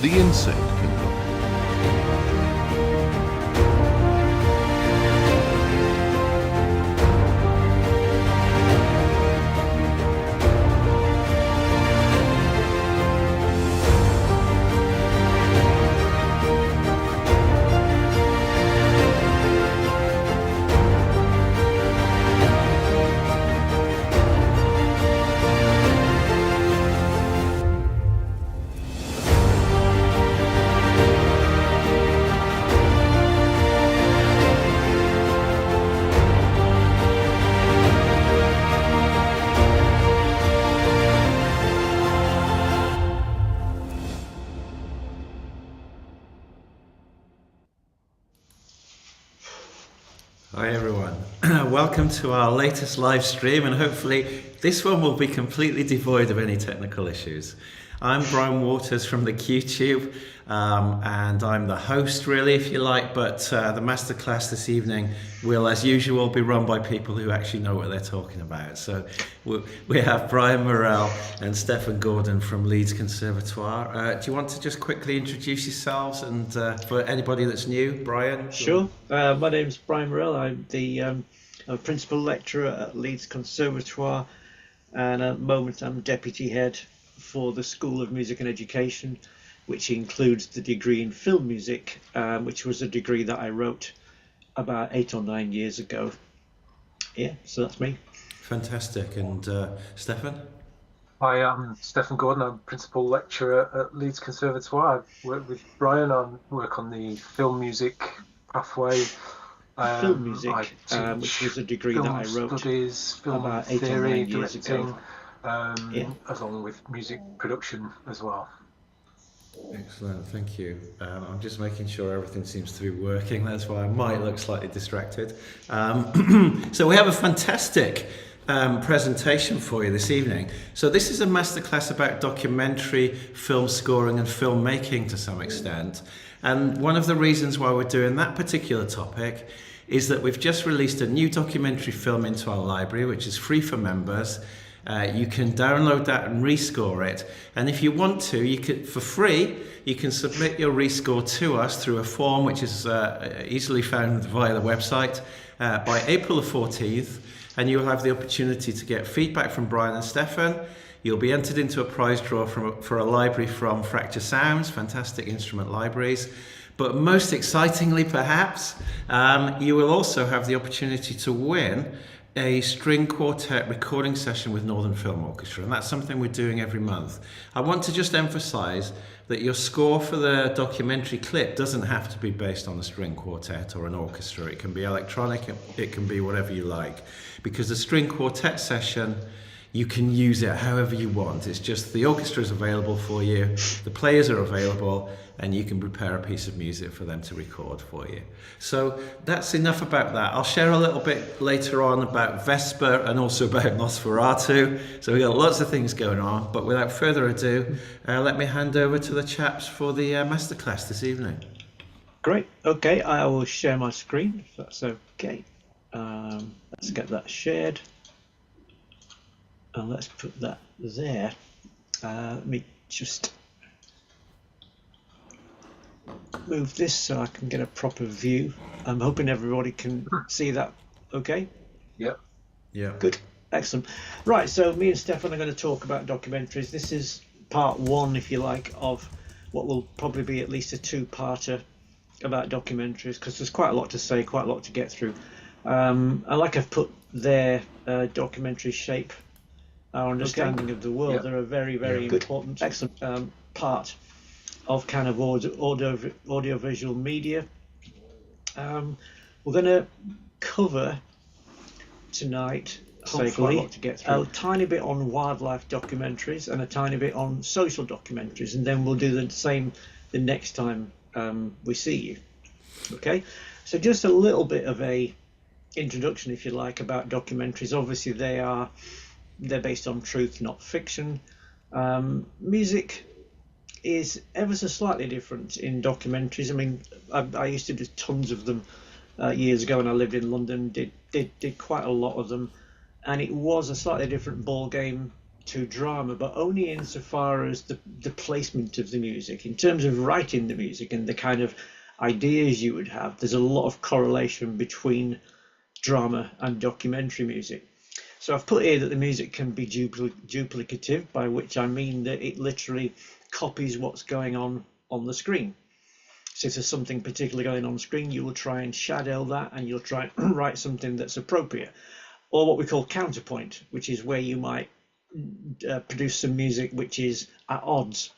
the insect kingdom. Hi everyone, welcome to our latest live stream, and hopefully this one will be completely devoid of any technical issues. I'm Brian Waters from the QTube, and I'm the host really, if you like, but the masterclass this evening will, as usual, be run by people who actually know what they're talking about. So we have Brian Morrell and Stefan Gordon from Leeds Conservatoire. Do you want to just quickly introduce yourselves, and for anybody that's new, Brian? Sure. My name's Brian Morrell. I'm the I'm a principal lecturer at Leeds Conservatoire, and at the moment I'm deputy head for the School of Music and Education, which includes the degree in film music, which was a degree that I wrote about 8 or 9 years ago. Yeah, so that's me. Fantastic. And Stefan? Hi, I'm Stefan Gordon. I'm principal lecturer at Leeds Conservatoire. I work with Brian on work on the film music pathway. Film music, which was a degree that I wrote film about 8 or 9 years ago. Along with music production as well. Excellent, thank you. I'm just making sure everything seems to be working. That's why I might look slightly distracted. So we have a fantastic presentation for you this evening. So this is a masterclass about documentary, film scoring and filmmaking to some extent. And one of the reasons why we're doing that particular topic is that we've just released a new documentary film into our library, which is free for members. You can download that and rescore it, and if you want to, you can, for free, you can submit your rescore to us through a form which is easily found via the website by April the 14th, and you'll have the opportunity to get feedback from Brian and Stefan. You'll be entered into a prize draw for a library from Fracture Sounds, fantastic instrument libraries. But most excitingly, perhaps, you will also have the opportunity to win a string quartet recording session with Northern Film Orchestra, and that's something we're doing every month. I want to just emphasize that your score for the documentary clip doesn't have to be based on a string quartet or an orchestra. It can be electronic, it can be whatever you like, because the string quartet session, you can use it however you want. It's just the orchestra is available for you, the players are available, and you can prepare a piece of music for them to record for you. So that's enough about that. I'll share a little bit later on about Vesper and also about Nosferatu. So we've got lots of things going on, but without further ado, let me hand over to the chaps for the masterclass this evening. Great. Okay, I will share my screen if that's okay. Let's get that shared. And let's put that there. Let me just move this so I can get a proper view. I'm hoping everybody can see that okay? Yep. Yeah. Good. Excellent. Right, so me and Stefan are going to talk about documentaries. This is part one, if you like, of what will probably be at least a two-parter about documentaries, because there's quite a lot to say, quite a lot to get through. And like I've put there, documentaries shape our understanding of the world. Yep. They're a very, very important, excellent part of kind of audio-visual media. We're going to cover tonight, hopefully, a tiny bit on wildlife documentaries and a tiny bit on social documentaries, and then we'll do the same the next time we see you. Okay, so just a little bit of a introduction, if you like, about documentaries. Obviously, they're based on truth, not fiction. Music is ever so slightly different in documentaries. I mean, I used to do tons of them years ago when I lived in London. Did quite a lot of them, and it was a slightly different ball game to drama, but only insofar as the placement of the music. In terms of writing the music and the kind of ideas you would have, there's a lot of correlation between drama and documentary music. So I've put here that the music can be duplicative, by which I mean that it literally copies what's going on the screen. So if there's something particular going on screen, you will try and shadow that, and you'll try and write something that's appropriate. Or what we call counterpoint, which is where you might produce some music which is at odds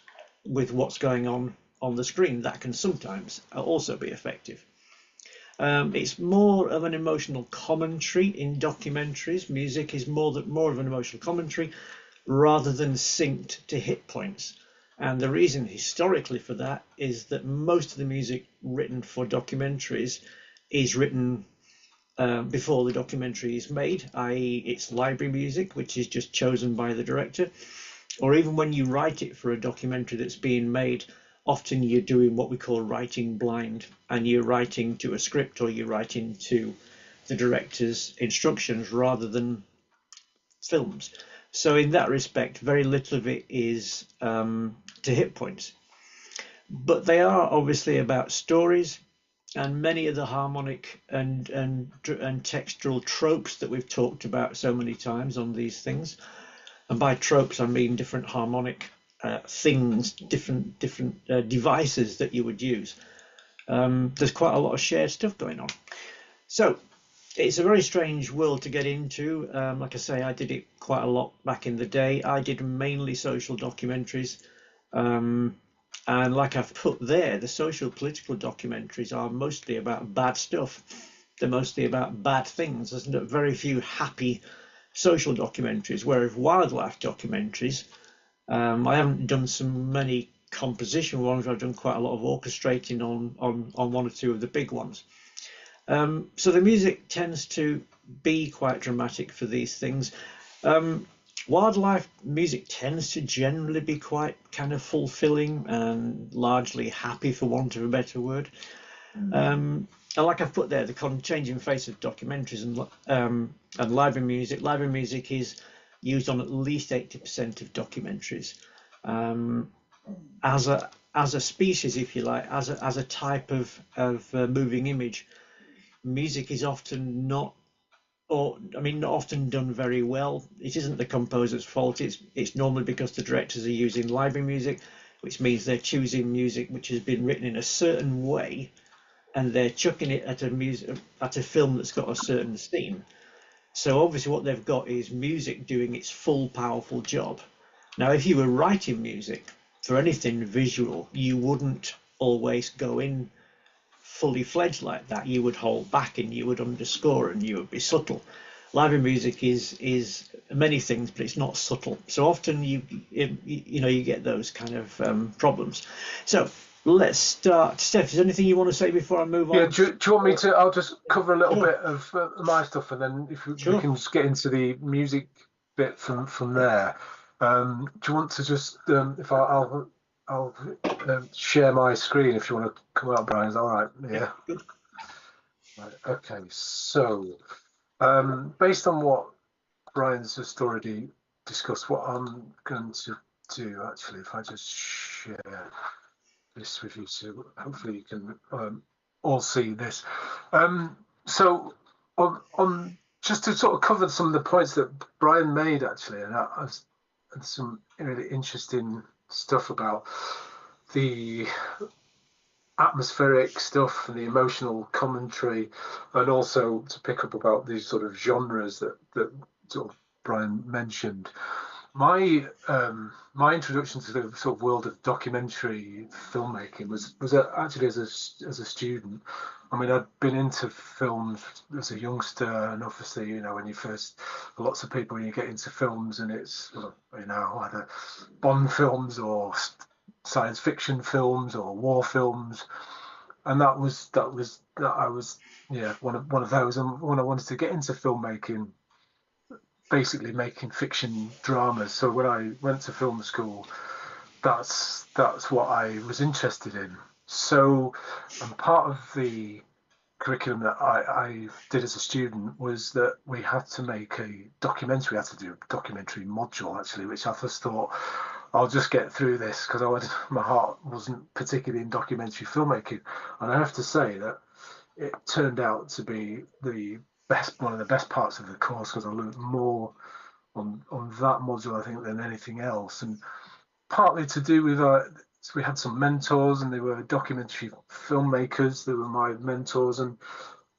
with what's going on the screen. That can sometimes also be effective. It's more of an emotional commentary in documentaries. Music is more of an emotional commentary rather than synced to hit points. And the reason historically for that is that most of the music written for documentaries is written before the documentary is made, i.e. it's library music, which is just chosen by the director. Or even when you write it for a documentary that's being made, often you're doing what we call writing blind, and you're writing to a script, or you're writing to the director's instructions rather than films. So in that respect, very little of it is to hit points. But they are obviously about stories, and many of the harmonic and textural tropes that we've talked about so many times on these things. And by tropes, I mean different harmonic things, different devices that you would use. There's quite a lot of shared stuff going on. So it's a very strange world to get into. Like I say, I did it quite a lot back in the day. I did mainly social documentaries. And like I've put there, the social political documentaries are mostly about bad stuff. They're mostly about bad things. There's very few happy social documentaries, whereas wildlife documentaries, I haven't done so many composition ones. I've done quite a lot of orchestrating on one or two of the big ones. So the music tends to be quite dramatic for these things. Wildlife music tends to generally be quite kind of fulfilling and largely happy, for want of a better word. And like I've put there, the changing face of documentaries and library music. Library music is used on at least 80% of documentaries as a species, if you like, as a type of moving image. Music is often not often done very well. It isn't the composer's fault. It's normally because the directors are using library music, which means they're choosing music which has been written in a certain way, and they're chucking it at a film that's got a certain theme. So obviously what they've got is music doing its full powerful job. Now, if you were writing music for anything visual, you wouldn't always go in fully fledged like that. You would hold back, and you would underscore, and you would be subtle. Library music is many things, but it's not subtle. So often you get those kind of problems. So let's start. Steph, is there anything you want to say before I move on? Yeah, do you want me to? I'll just cover a little bit of my stuff, and then if we can just get into the music bit from there. Do you want to just if I'll share my screen if you want to come out, Brian? Is that all right? Yeah. Good. Right, okay, so based on what Brian's just already discussed, what I'm going to do actually, if I just share this with you, so hopefully you can all see this. So on just to sort of cover some of the points that Brian made actually, and some really interesting stuff about the atmospheric stuff and the emotional commentary, and also to pick up about these sort of genres that sort of Brian mentioned. My introduction to the sort of world of documentary filmmaking was actually as a student. I mean, I'd been into films as a youngster, and obviously, when you first, lots of people, when you get into films, and it's, either Bond films or science fiction films or war films, and that I was one of those. And when I wanted to get into filmmaking, basically making fiction dramas. So when I went to film school, that's what I was interested in. So, and part of the curriculum that I did as a student was that we had to make a documentary. We had to do a documentary module actually, which I just thought I'll just get through this because my heart wasn't particularly in documentary filmmaking, and I have to say that it turned out to be one of the best parts of the course because I learned more on that module I think than anything else, and partly to do with so we had some mentors and they were documentary filmmakers. They were my mentors, and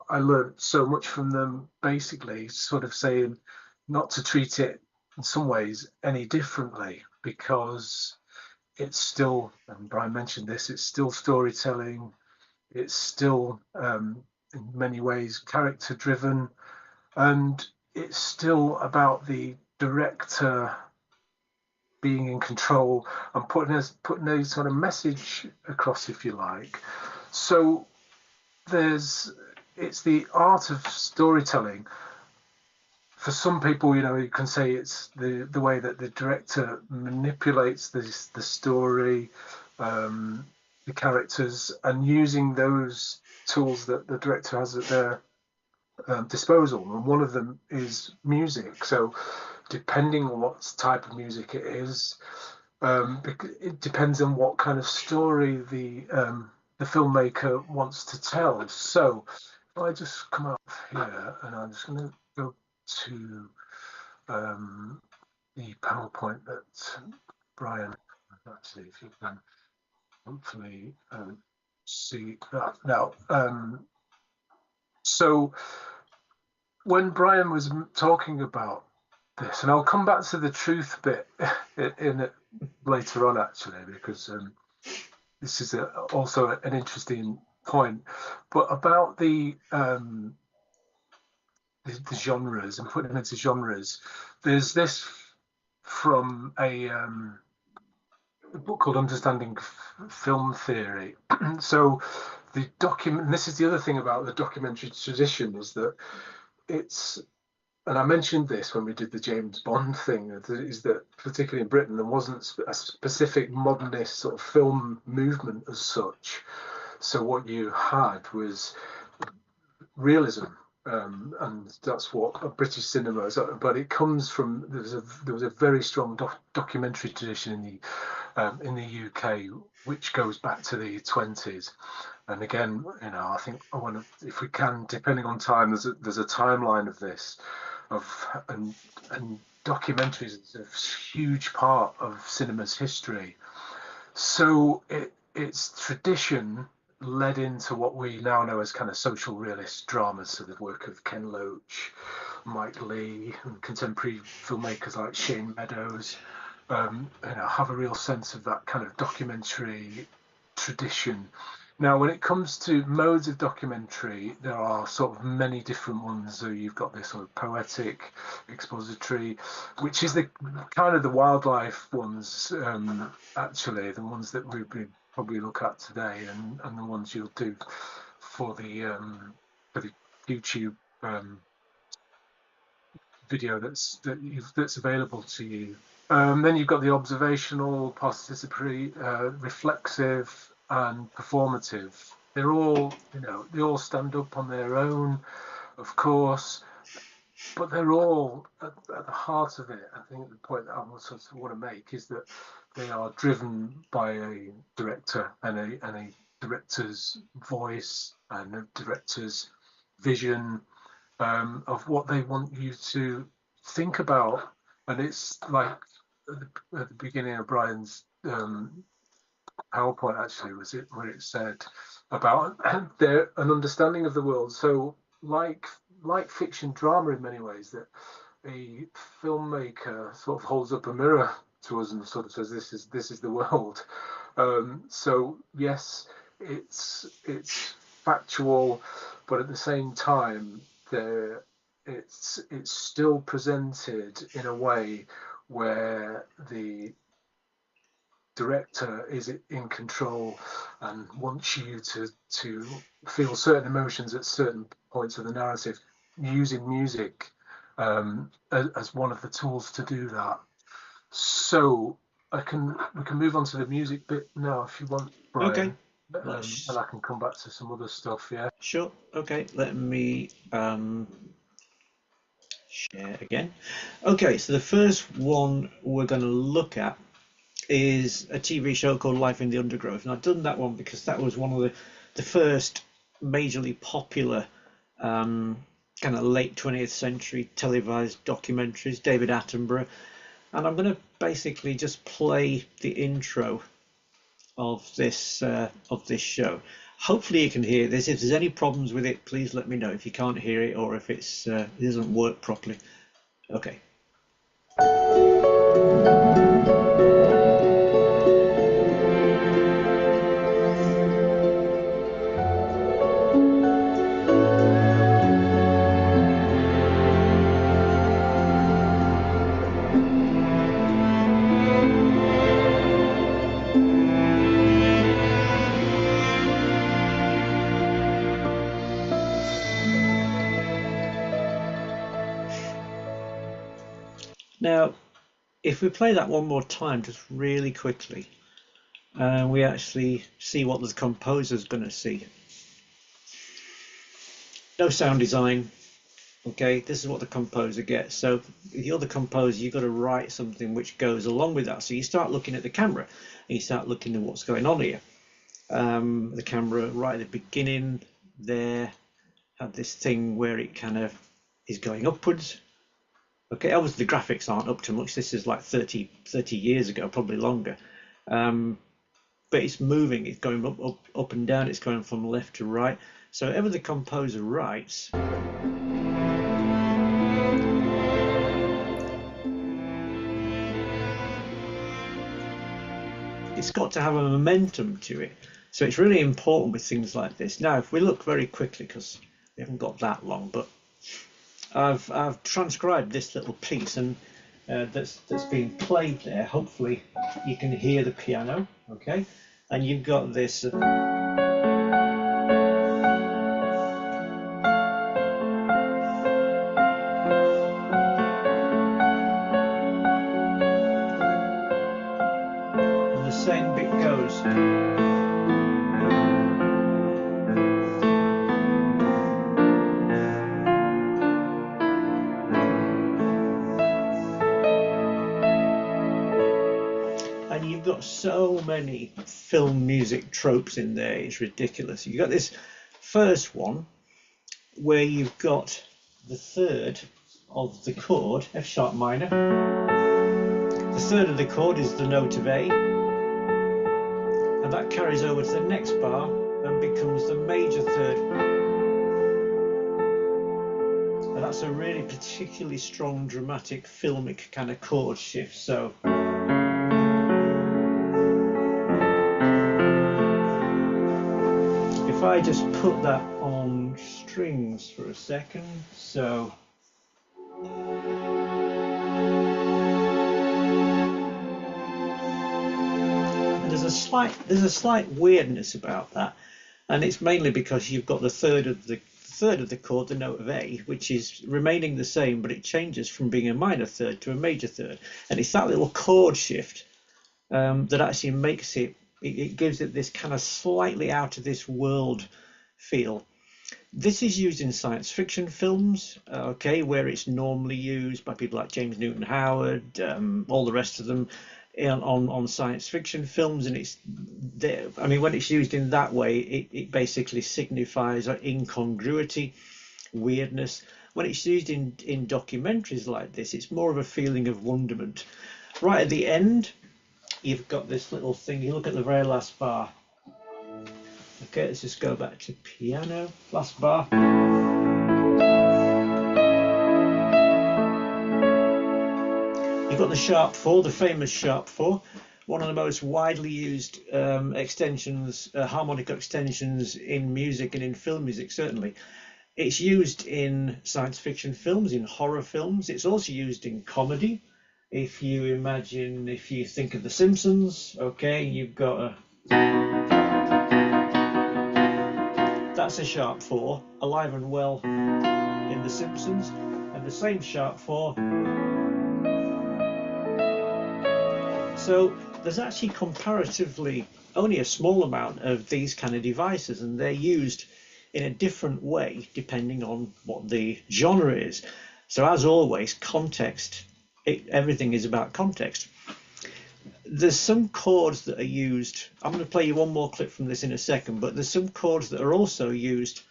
I learned so much from them, basically sort of saying not to treat it in some ways any differently because it's still, and Brian mentioned this, it's still storytelling. It's still in many ways character driven, and it's still about the director being in control and putting a sort of message across, if you like. So it's the art of storytelling. For some people, you can say it's the way that the director manipulates the story, the characters, and using those tools that the director has at their disposal. And one of them is music. So depending on what type of music it is, it depends on what kind of story the filmmaker wants to tell. So if I just come up here and I'm just going to go to the PowerPoint that Brian, actually, if you can hopefully see that now. So when Brian was talking about this, and I'll come back to the truth bit in it later on, actually, because this is also an interesting point. But about the genres and putting them into genres, there's this from a book called Understanding Film Theory. So the document, this is the other thing about the documentary tradition, is that it's, and I mentioned this when we did the James Bond thing, is that particularly in Britain, there wasn't a specific modernist sort of film movement as such. So what you had was realism, and that's what British cinema is. But it comes from, there was a very strong documentary tradition in the UK, which goes back to the 20s. And again, I think I want to, if we can, depending on time, there's a timeline of this, and documentaries is a huge part of cinema's history. So its tradition led into what we now know as kind of social realist dramas, so the work of Ken Loach, Mike Leigh, and contemporary filmmakers like Shane Meadows, have a real sense of that kind of documentary tradition. Now, when it comes to modes of documentary, there are sort of many different ones. So you've got this sort of poetic, expository, which is the kind of the wildlife ones, actually, the ones that we probably look at today, and the ones you'll do for the YouTube video that's available to you. Then you've got the observational, participatory, reflexive, and performative. They're all, they all stand up on their own, of course, but they're all at the heart of it. I think the point that I want to make is that they are driven by a director and a director's voice and a director's vision of what they want you to think about. And it's like at the beginning of Brian's PowerPoint, actually, was it where it said about an understanding of the world. So like fiction drama in many ways, that a filmmaker sort of holds up a mirror to us and sort of says, this is the world. So yes, it's factual, but at the same time, it's still presented in a way where the director is in control and wants you to feel certain emotions at certain points of the narrative, using music as one of the tools to do that. So we can move on to the music bit now if you want, Brian. Okay. and I can come back to some other stuff. Yeah. Sure. Okay. Let me share again. Okay. So the first one we're going to look at is a TV show called Life in the Undergrowth, and I've done that one because that was one of the first majorly popular kind of late 20th century televised documentaries, David Attenborough, and I'm going to basically just play the intro of this show. Hopefully you can hear this. If there's any problems with it, please let me know if you can't hear it or if it doesn't work properly. Okay. Now, if we play that one more time, just really quickly, we actually see what the composer's going to see. No sound design. Okay, this is what the composer gets. So if you're the composer, you've got to write something which goes along with that. So you start looking at the camera and you start looking at what's going on here. The camera right at the beginning there had this thing where it kind of is going upwards. Okay, obviously the graphics aren't up to much. This is like 30 years ago, probably longer. But it's moving, it's going up and down, it's going from left to right. So whatever the composer writes, it's got to have a momentum to it. So it's really important with things like this. Now, if we look very quickly, because we haven't got that long, but I've transcribed this little piece, and that's being played there. Hopefully you can hear the piano, okay? And you've got this and the same bit goes. And you've got so many film music tropes in there, it's ridiculous. You've got this first one where you've got the third of the chord, F sharp minor. The third of the chord is the note of A, and that carries over to the next bar and becomes the major third. And that's a really particularly strong, dramatic, filmic kind of chord shift. So if I just put that on strings for a second, so there's a slight weirdness about that, and it's mainly because you've got the third of the chord, the note of A, which is remaining the same, but it changes from being a minor third to a major third, and it's that little chord shift that actually makes it gives it this kind of slightly out of this world feel. This is used in science fiction films, okay, where it's normally used by people like James Newton Howard, all the rest of them on science fiction films, and it's there. I mean, when it's used in that way, it basically signifies incongruity, weirdness. When it's used in documentaries like this, it's more of a feeling of wonderment. Right at the end, you've got this little thing. You look at the very last bar. Okay, let's just go back to piano. Last bar. You've got the sharp 4, the famous sharp 4, one of the most widely used extensions, harmonic extensions in music and in film music, certainly. It's used in science fiction films, in horror films. It's also used in comedy. If you think of The Simpsons, okay, you've got a... That's a sharp 4, alive and well in The Simpsons, and the same sharp 4. So there's actually comparatively only a small amount of these kind of devices, and they're used in a different way depending on what the genre is. So as always, context, everything is about context. There's some chords that are used. I'm going to play you one more clip from this in a second, but there's some chords that are also used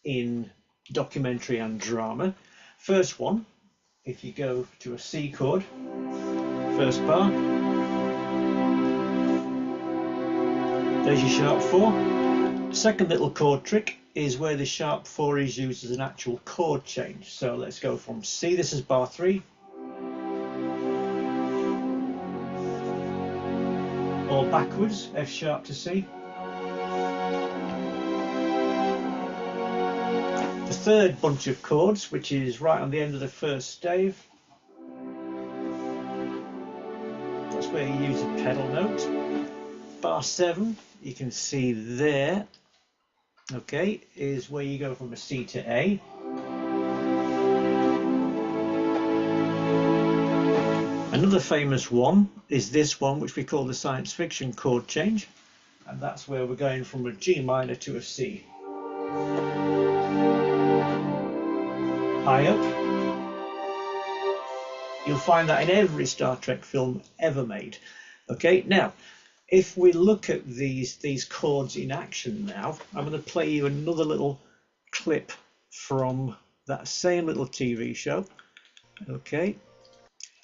in documentary and drama. First one, if you go to a C chord, first bar, there's your sharp 4. Second little chord trick is where the sharp 4 is used as an actual chord change. So let's go from C, this is bar 3, or backwards, F sharp to C. The third bunch of chords, which is right on the end of the first stave, that's where you use a pedal note. Bar 7, you can see there, okay, is where you go from a C to A. Another famous one is this one, which we call the science fiction chord change, and that's where we're going from a G minor to a C. High up. You'll find that in every Star Trek film ever made. Okay, now if we look at these chords in action now, I'm going to play you another little clip from that same little TV show. Okay,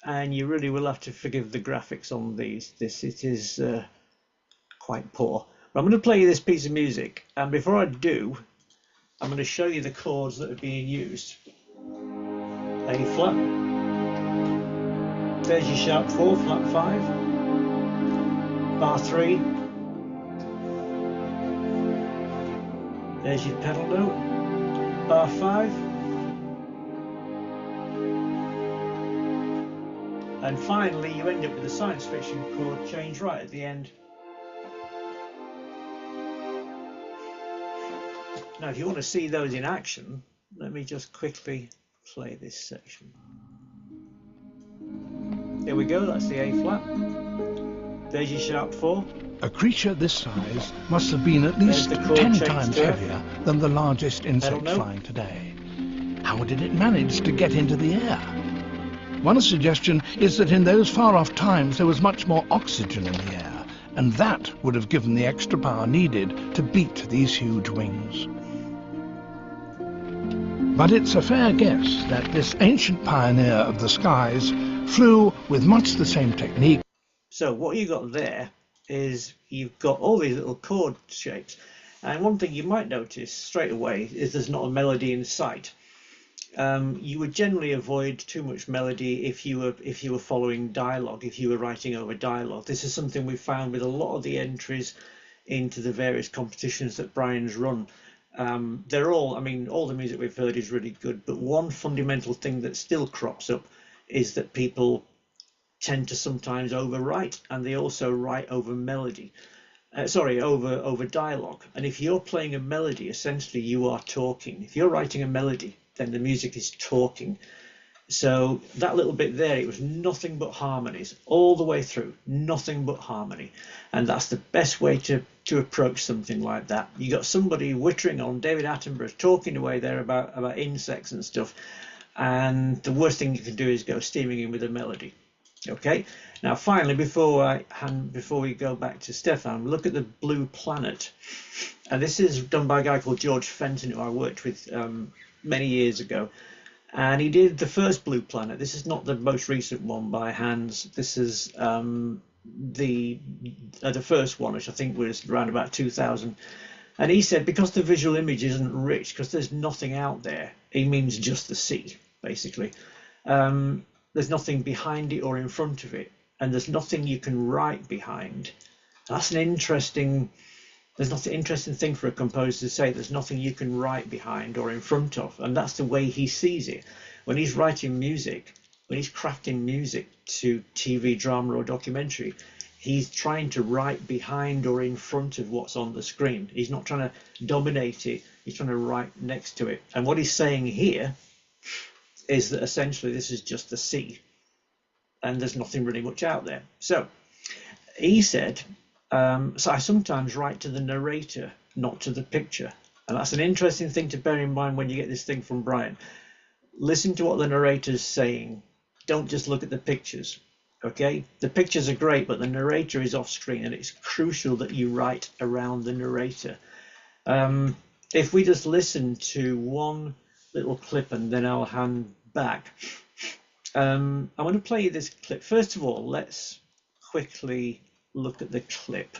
and you really will have to forgive the graphics on these. It is quite poor. But I'm going to play you this piece of music, and before I do, I'm going to show you the chords that are being used. A flat, there's your sharp 4, flat 5, bar 3, there's your pedal note, bar 5, and finally you end up with a science fiction chord change right at the end. Now if you want to see those in action, let me just quickly play this section. Here we go, that's the A flat. There's your sharp 4. A creature this size must have been at least 10 times heavier than the largest insect flying today. How did it manage to get into the air? One suggestion is that in those far-off times there was much more oxygen in the air, and that would have given the extra power needed to beat these huge wings. But it's a fair guess that this ancient pioneer of the skies flew with much the same technique. So what you got there is you've got all these little chord shapes, and one thing you might notice straight away is there's not a melody in sight. You would generally avoid too much melody if you were following dialogue, if you were writing over dialogue. This is something we found with a lot of the entries into the various competitions that Brian's run. They're all, I mean, all the music we've heard is really good, but one fundamental thing that still crops up is that people tend to sometimes overwrite, and they also write over melody. Over dialogue. And if you're playing a melody, essentially you are talking. If you're writing a melody, then the music is talking. So that little bit there, it was nothing but harmonies all the way through, nothing but harmony. And that's the best way to approach something like that. You got somebody wittering on, David Attenborough talking away there about insects and stuff, and the worst thing you can do is go steaming in with a melody. Okay, now finally, before we go back to Stefan, look at the Blue Planet, and this is done by a guy called George Fenton, who I worked with many years ago, and he did the first Blue Planet. This is not the most recent one by Hans. This is the first one, which I think was around about 2000. And he said because the visual image isn't rich, because there's nothing out there, he means just the sea, basically. There's nothing behind it or in front of it, and there's nothing you can write behind. That's an interesting thing for a composer to say. There's nothing you can write behind or in front of, and that's the way he sees it. When he's writing music, when he's crafting music to TV, drama or documentary, he's trying to write behind or in front of what's on the screen. He's not trying to dominate it, he's trying to write next to it. And what he's saying here is that essentially this is just the sea, and there's nothing really much out there. So he said So I sometimes write to the narrator, not to the picture. And that's an interesting thing to bear in mind when you get this thing from Brian. Listen to what the narrator's saying. Don't just look at the pictures. Okay, the pictures are great, but the narrator is off screen, and it's crucial that you write around the narrator. If we just listen to one little clip and then I'll hand back. I'm going to play you this clip. First of all, let's quickly look at the clip.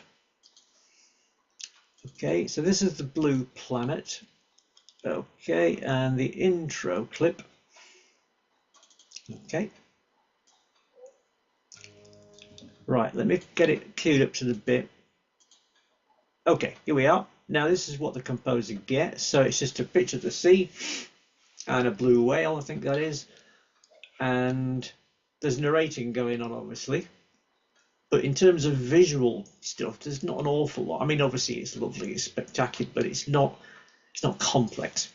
Okay, so this is the blue planet. Okay, and the intro clip. Okay. Right, let me get it queued up to the bit. Okay, here we are. Now this is what the composer gets. So it's just a picture of the sea and a blue whale, I think that is. And there's narrating going on, obviously. But in terms of visual stuff, there's not an awful lot. I mean, obviously it's lovely, it's spectacular, but it's not complex.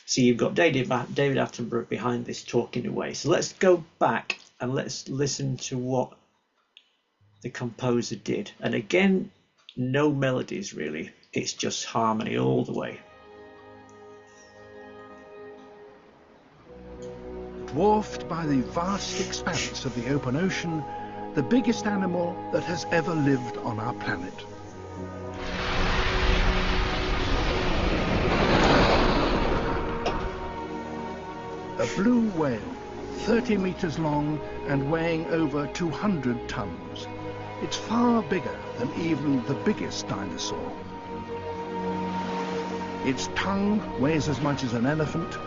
So you've got David Attenborough behind this talking away. So let's go back and let's listen to what the composer did. And again, no melodies really, it's just harmony all the way. Dwarfed by the vast expanse of the open ocean, the biggest animal that has ever lived on our planet. A blue whale, 30 meters long and weighing over 200 tons. It's far bigger than even the biggest dinosaur. Its tongue weighs as much as an elephant.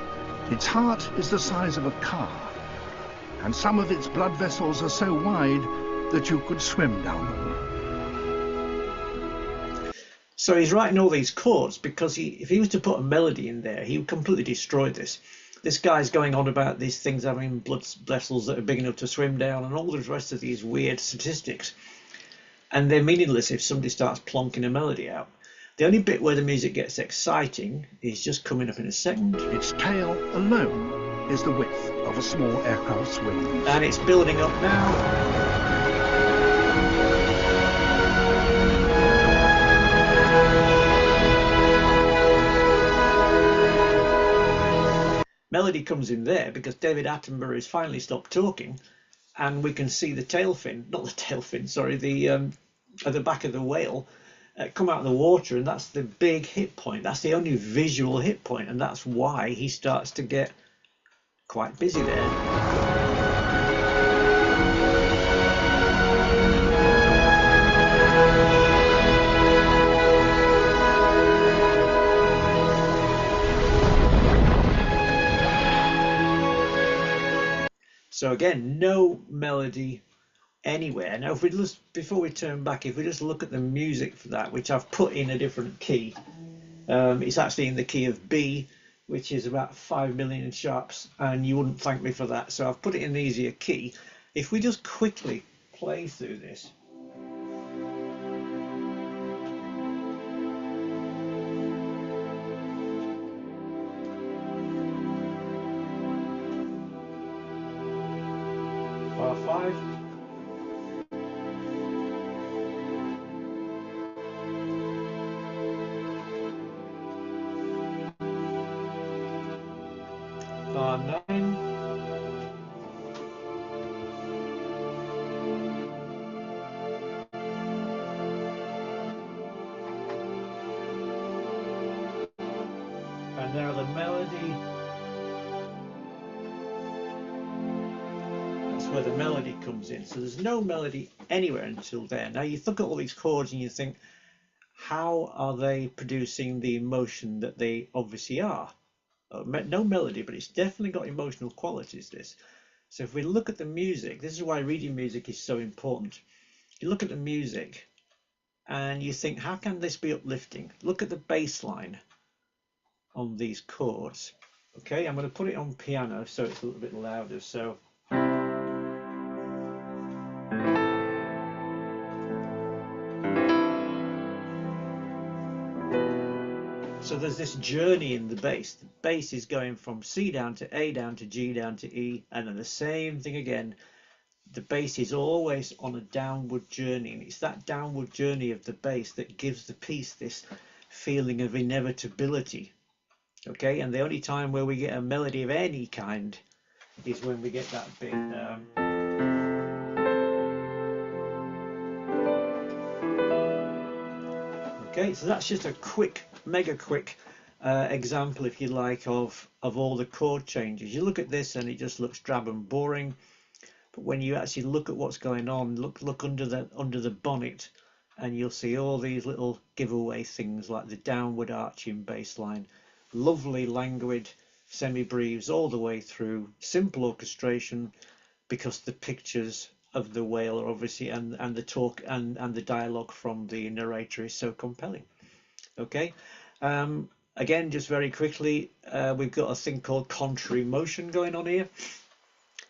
Its heart is the size of a car. And some of its blood vessels are so wide that you could swim down them. So he's writing all these chords because if he was to put a melody in there, he would completely destroy this. This guy's going on about these things having blood vessels that are big enough to swim down and all the rest of these weird statistics. And they're meaningless if somebody starts plonking a melody out. The only bit where the music gets exciting is just coming up in a second. Its tail alone is the width of a small aircraft's wings. And it's building up now. Melody comes in there because David Attenborough has finally stopped talking, and we can see the tail fin, not the tail fin, sorry, at the back of the whale come out of the water, and that's the big hit point. That's the only visual hit point, and that's why he starts to get quite busy there. So again, no melody anywhere. Now, if we just, before we turn back, if we just look at the music for that, which I've put in a different key, it's actually in the key of B, which is about 5 million sharps, and you wouldn't thank me for that. So I've put it in the easier key. If we just quickly play through this. Bar 5. Bar 9. And now the melody. That's where the melody comes in. So there's no melody anywhere until there. Now you look at all these chords and you think, how are they producing the emotion that they obviously are? No melody, but it's definitely got emotional qualities, this. So if we look at the music, this is why reading music is so important. You look at the music and you think, how can this be uplifting? Look at the bass line on these chords. Okay, I'm going to put it on piano so it's a little bit louder. So there's this journey in the bass. The bass is going from C down to A down to G down to E, and then the same thing again. the bass is always on a downward journey, and it's that downward journey of the bass that gives the piece this feeling of inevitability. Okay, and the only time where we get a melody of any kind is when we get that bit. Okay, so that's just a quick, mega quick example, if you like, of all the chord changes. You look at this and it just looks drab and boring, but when you actually look at what's going on, look under the bonnet, and you'll see all these little giveaway things like the downward arching bass line, lovely languid semi-breathes all the way through, simple orchestration, because the pictures of the whale are obviously, and the talk and the dialogue from the narrator is so compelling. Okay, again, just very quickly, we've got a thing called contrary motion going on here,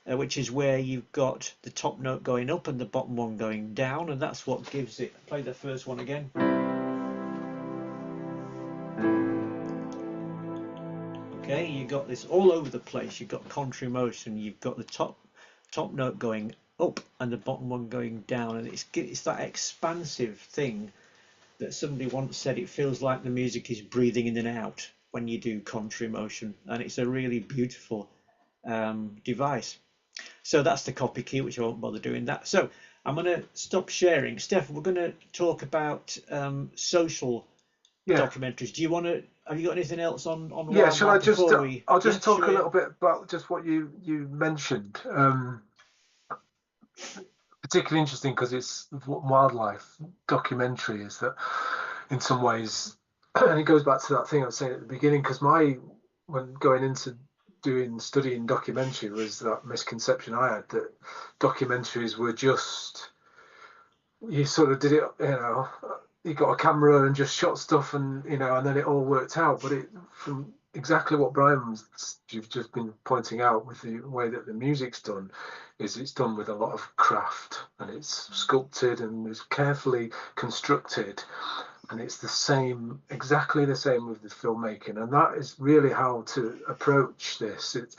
which is where you've got the top note going up and the bottom one going down, and that's what gives it. Play the first one again. Okay, you got this all over the place. You've got contrary motion. You've got the top note going up and the bottom one going down, and it's that expansive thing that somebody once said, it feels like the music is breathing in and out when you do contrary motion, and it's a really beautiful device. So that's the copy key, which I won't bother doing that. So I'm going to stop sharing. Stefan, we're going to talk about social documentaries. Do you want to? Have you got anything else on? Yeah, shall I just? I'll just talk a little bit about just what you mentioned. Particularly interesting because it's wildlife documentary, is that in some ways, and it goes back to that thing I was saying at the beginning, because when going into studying documentary was that misconception I had that documentaries were just, you sort of did it, you got a camera and just shot stuff, and and then it all worked out. But from exactly what you've just been pointing out with the way that the music's done, is it's done with a lot of craft, and it's sculpted and it's carefully constructed, and it's exactly the same with the filmmaking, and that is really how to approach this. It's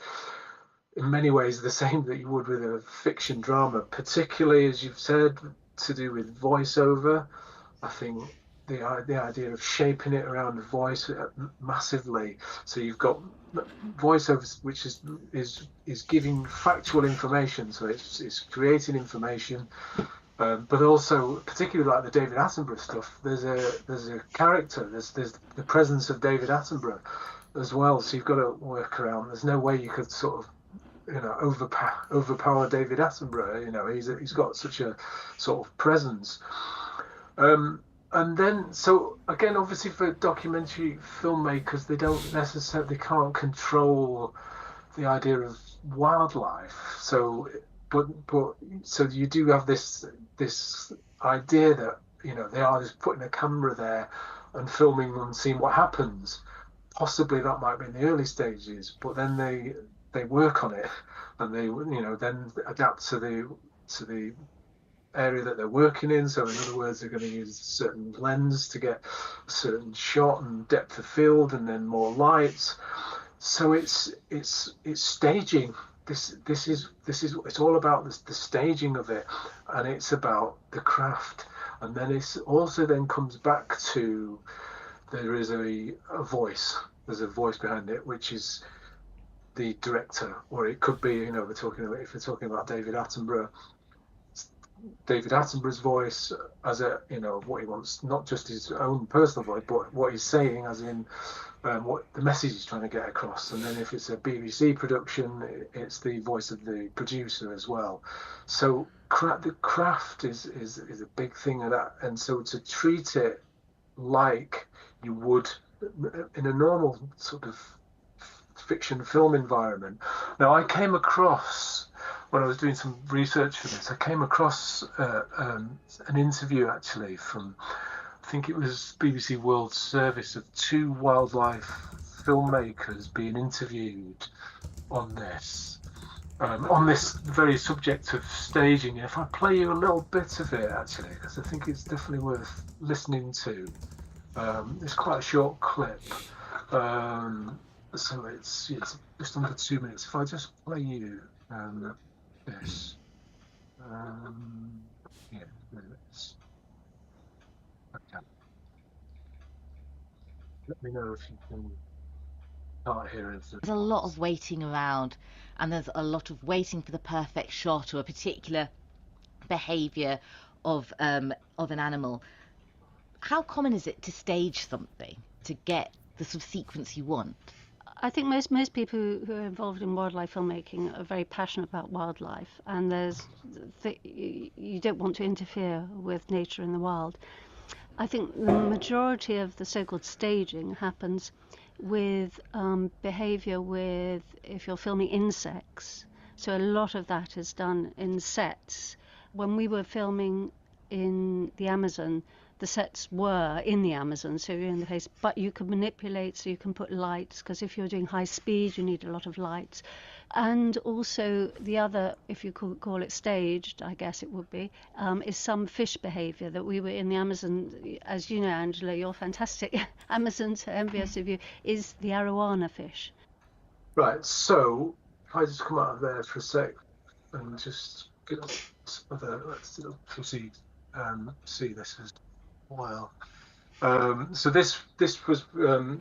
in many ways the same that you would with a fiction drama, particularly, as you've said, to do with voiceover. I think the idea of shaping it around the voice massively. So you've got voiceovers, which is giving factual information. So it's creating information, but also particularly like the David Attenborough stuff. There's a character. There's the presence of David Attenborough as well. So you've got to work around. There's no way you could sort of overpower David Attenborough. He's got such a sort of presence. And then, so again, obviously for documentary filmmakers, they can't control the idea of wildlife. So, but so you do have this idea that they are just putting a camera there and filming and seeing what happens. Possibly that might be in the early stages, but then they work on it, and they then adapt to the area that they're working in. So in other words, they're going to use a certain lens to get a certain shot and depth of field, and then more lights. So it's staging. This is it's all about the staging of it, and it's about the craft. And then it's also then comes back to, there is a voice. There's a voice behind it, which is the director, or it could be, if we're talking about David Attenborough's voice as what he wants, not just his own personal voice, but what he's saying, as in what the message he's trying to get across. And then if it's a BBC production, it's the voice of the producer as well. So the craft is a big thing of that, and so to treat it like you would in a normal sort of fiction film environment. Now, I came across, when I was doing some research for this, I came across an interview actually from, I think it was BBC World Service, of two wildlife filmmakers being interviewed on this very subject of staging. If I play you a little bit of it actually, because I think it's definitely worth listening to. It's quite a short clip. So it's just under 2 minutes. If I just play you this. Yeah, there it is. Okay. Let me know if you can't hear anything. There's a lot of waiting around, and there's a lot of waiting for the perfect shot or a particular behaviour of an animal. How common is it to stage something to get the sort of sequence you want? I think most people who are involved in wildlife filmmaking are very passionate about wildlife, and you don't want to interfere with nature in the wild. I think the majority of the so-called staging happens with behaviour if you're filming insects. So a lot of that is done in sets. When we were filming in the Amazon, the sets were in the Amazon, so you're in the place, but you can manipulate, so you can put lights, because if you're doing high speed, you need a lot of lights. And also the other, if you could call it staged, I guess it would be, is some fish behaviour that we were in the Amazon, as you know, Angela, you're fantastic, Amazon, so envious of you, is the arowana fish. Right, so if I just come out of there for a sec and just get let's proceed see this as well. So this was the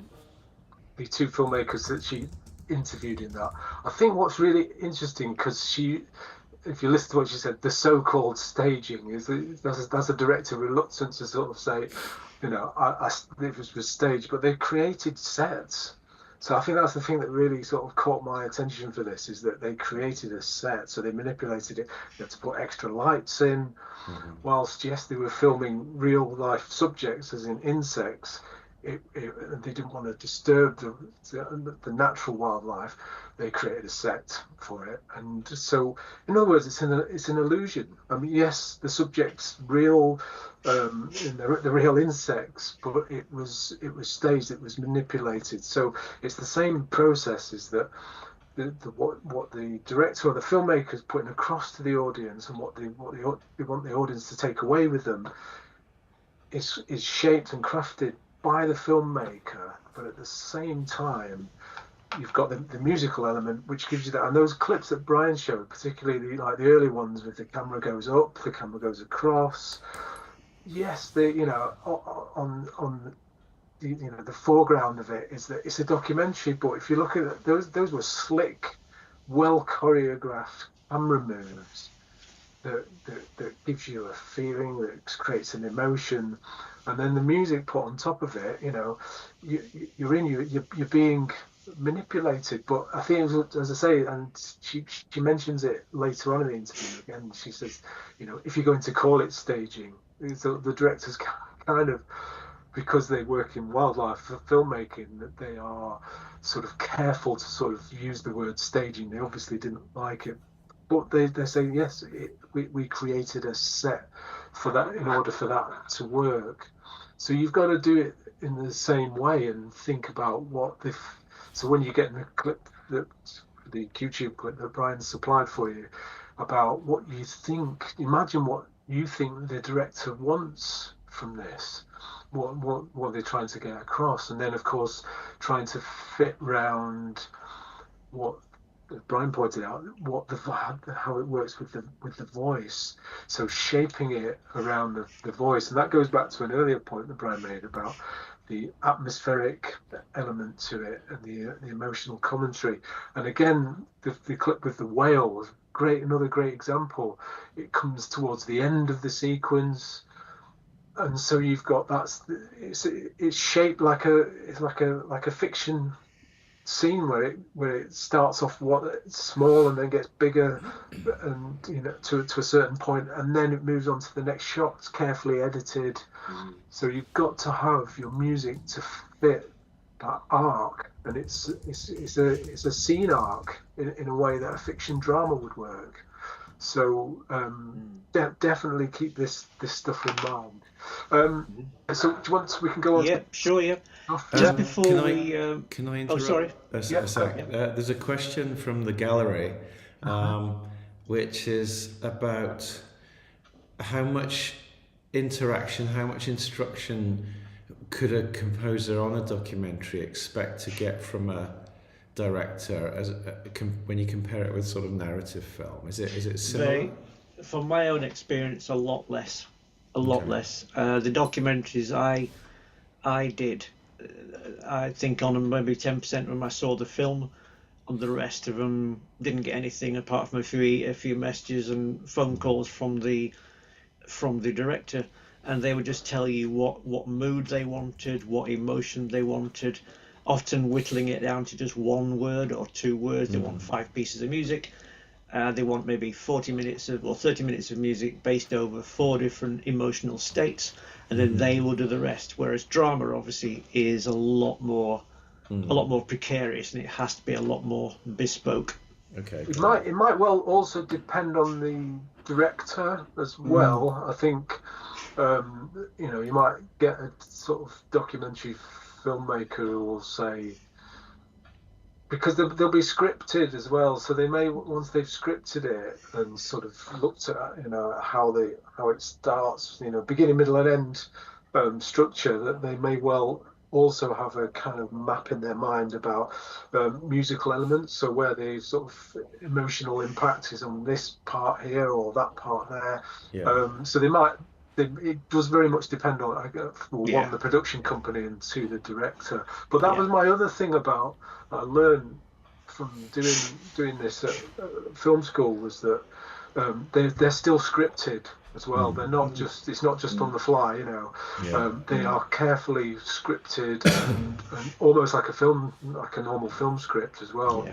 two filmmakers that she interviewed in that. I think what's really interesting, because if you listen to what she said, the so-called staging that's a director reluctant to sort of say, it was staged, but they created sets. So I think that's the thing that really sort of caught my attention for this, is that they created a set. So they manipulated it. They had to put extra lights in. Mm-hmm. Whilst, yes, they were filming real life subjects, as in insects, they didn't want to disturb the natural wildlife. They created a set for it. And so, in other words, it's an illusion. I mean, yes, the subject's real, the real insects, but it was staged, it was manipulated. So it's the same processes that what the director or the filmmaker is putting across to the audience, and what they want the audience to take away with them is shaped and crafted by the filmmaker. But at the same time, you've got the musical element, which gives you that. And those clips that Brian showed, particularly the early ones with the camera goes up, the camera goes across. Yes, on the foreground of it is that it's a documentary, but if you look at it, those were slick, well choreographed camera moves that gives you a feeling, that creates an emotion, and then the music put on top of it. You're being manipulated. But I think, as I say, and she mentions it later on in the interview again. She says, if you're going to call it staging, the directors kind of, because they work in wildlife filmmaking, that they are sort of careful to sort of use the word staging. They obviously didn't like it, but they say, yes, we created a set for that, in order for that to work. So you've got to do it in the same way and think about so when you get in the clip, the YouTube clip that Brian supplied for you, about what you think, imagine what you think the director wants from this, what they're trying to get across, and then of course trying to fit round what Brian pointed out, how it works with the voice. So shaping it around the voice, and that goes back to an earlier point that Brian made about the atmospheric element to it and the emotional commentary. And again, the clip with the whale was another great example. It comes towards the end of the sequence, and so you've got it's shaped like a fiction scene where it starts off small and then gets bigger, and to a certain point, and then it moves on to the next shot. It's carefully edited. So you've got to have your music to fit that arc, and it's a scene arc in a way that a fiction drama would work. So definitely keep this stuff in mind. So once we can go on. Yeah, sure. Yeah. Just before can I interrupt? Oh, sorry. There's a question from the gallery, which is about how much interaction, how much instruction could a composer on a documentary expect to get from a director when you compare it with sort of narrative film? Is it similar? from my own experience, a lot less. Okay. The documentaries I did, I think on maybe 10% when I saw the film. On the rest of them, didn't get anything apart from a few messages and phone calls from the director, and they would just tell you what mood they wanted, what emotion they wanted, often whittling it down to just one word or two words. They want 5 pieces of music. They want maybe 40 minutes or 30 minutes of music based over 4 different emotional states, and then they will do the rest. Whereas drama obviously is a lot more precarious, and it has to be a lot more bespoke. Okay. It might well also depend on the director as well. I think you might get a sort of documentary filmmaker who will say, because they'll be scripted as well, so they may, once they've scripted it and sort of looked at how it starts, beginning, middle and end structure, that they may well also have a kind of map in their mind about musical elements, so where the sort of emotional impact is on this part here or that part there. So it does very much depend on one, the production company, and two, the director. But that was my other thing about I learned from doing this at film school, was that they're still scripted as well. They're not just, it's not just on the fly, they are carefully scripted and almost like a normal film script as well.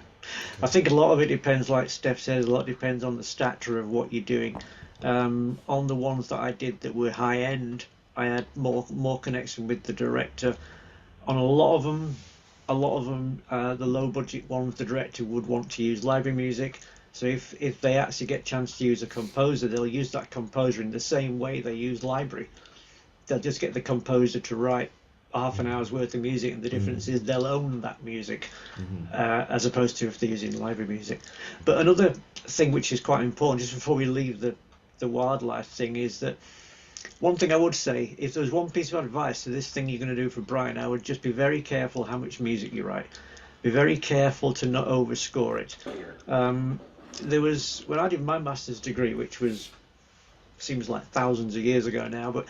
I think a lot of it depends, like Steph says, a lot depends on the stature of what you're doing. On the ones that I did that were high end, I had more connection with the director. On a lot of them, the low budget ones, the director would want to use library music. So if they actually get a chance to use a composer, they'll use that composer in the same way they use library. They'll just get the composer to write half an hour's worth of music, and the difference is they'll own that music, as opposed to if they're using library music. But another thing which is quite important, just before we leave the wildlife thing, is that one thing I would say, if there was one piece of advice to this thing you're going to do for Brian, I would just be very careful how much music you write. Be very careful to not overscore it. There was, when I did my master's degree, which seems like thousands of years ago now, but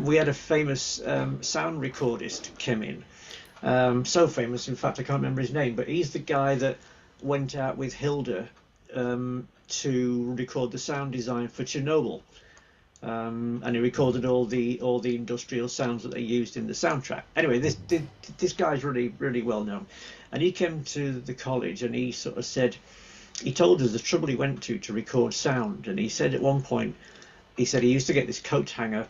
we had a famous sound recordist come in. So famous, in fact, I can't remember his name, but he's the guy that went out with Hilda to record the sound design for Chernobyl. And he recorded all the industrial sounds that they used in the soundtrack. Anyway, this guy's really, really well known, and he came to the college and he sort of said, he told us the trouble he went to record sound. And he said at one point, he said he used to get this coat hanger,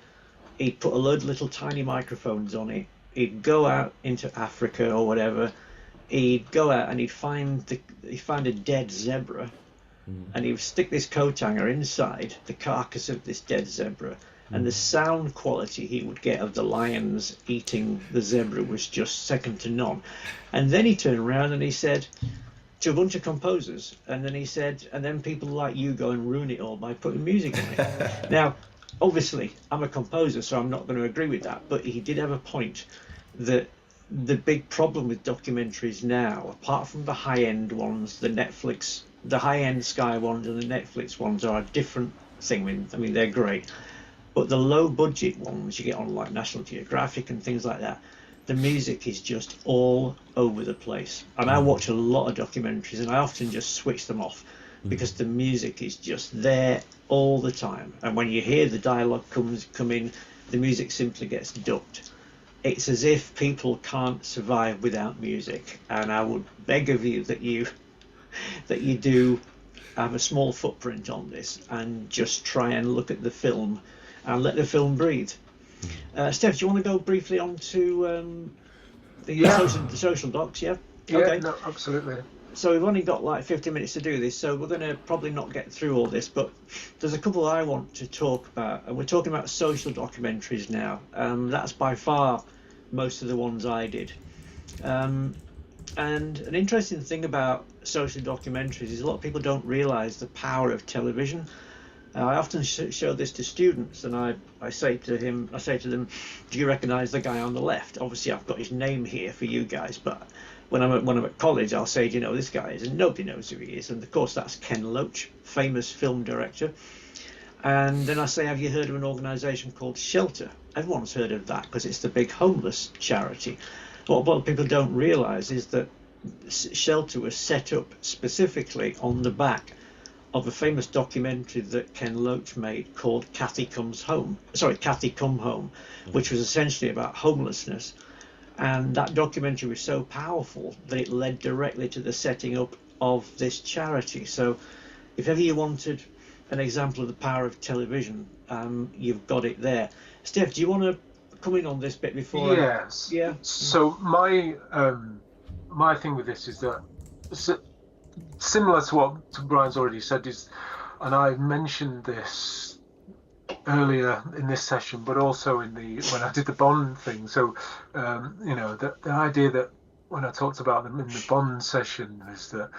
he'd put a load of little tiny microphones on it, he'd go out into Africa or whatever, he'd go out and he'd find a dead zebra, and he would stick this coat hanger inside the carcass of this dead zebra, and the sound quality he would get of the lions eating the zebra was just second to none. And then he turned around and he said to a bunch of composers, and then he said, and then people like you go and ruin it all by putting music on it. Now, obviously, I'm a composer, so I'm not going to agree with that, but he did have a point that the big problem with documentaries now, apart from the high-end ones, the high-end Sky ones and the Netflix ones are a different thing. I mean, they're great. But the low-budget ones you get on like National Geographic and things like that, the music is just all over the place. And I watch a lot of documentaries and I often just switch them off because the music is just there all the time. And when you hear the dialogue come in, the music simply gets ducked. It's as if people can't survive without music. And I would beg of you that you do have a small footprint on this and just try and look at the film and let the film breathe. Steph, do you want to go briefly on to the social docs? Yeah, okay. No, absolutely. So we've only got like 50 minutes to do this, so we're going to probably not get through all this, but there's a couple I want to talk about, and we're talking about social documentaries now. That's by far most of the ones I did. And an interesting thing about social documentaries is a lot of people don't realise the power of television. I often show this to students, and I say to them, do you recognise the guy on the left? Obviously, I've got his name here for you guys, but when I'm at college, I'll say, do you know who this guy is? And nobody knows who he is. And of course, that's Ken Loach, famous film director. And then I say, have you heard of an organisation called Shelter? Everyone's heard of that because it's the big homeless charity. What people don't realise is that Shelter was set up specifically on the back of a famous documentary that Ken Loach made called Cathy Come Home, which was essentially about homelessness. And that documentary was so powerful that it led directly to the setting up of this charity. So if ever you wanted an example of the power of television, you've got it there. Steph, do you want to come in on this bit before? Yes. Yeah. So my thing with this is that similar to what Brian's already said is, and I mentioned this earlier in this session, but also when I did the Bond thing. So the idea that when I talked about them in the Bond session is that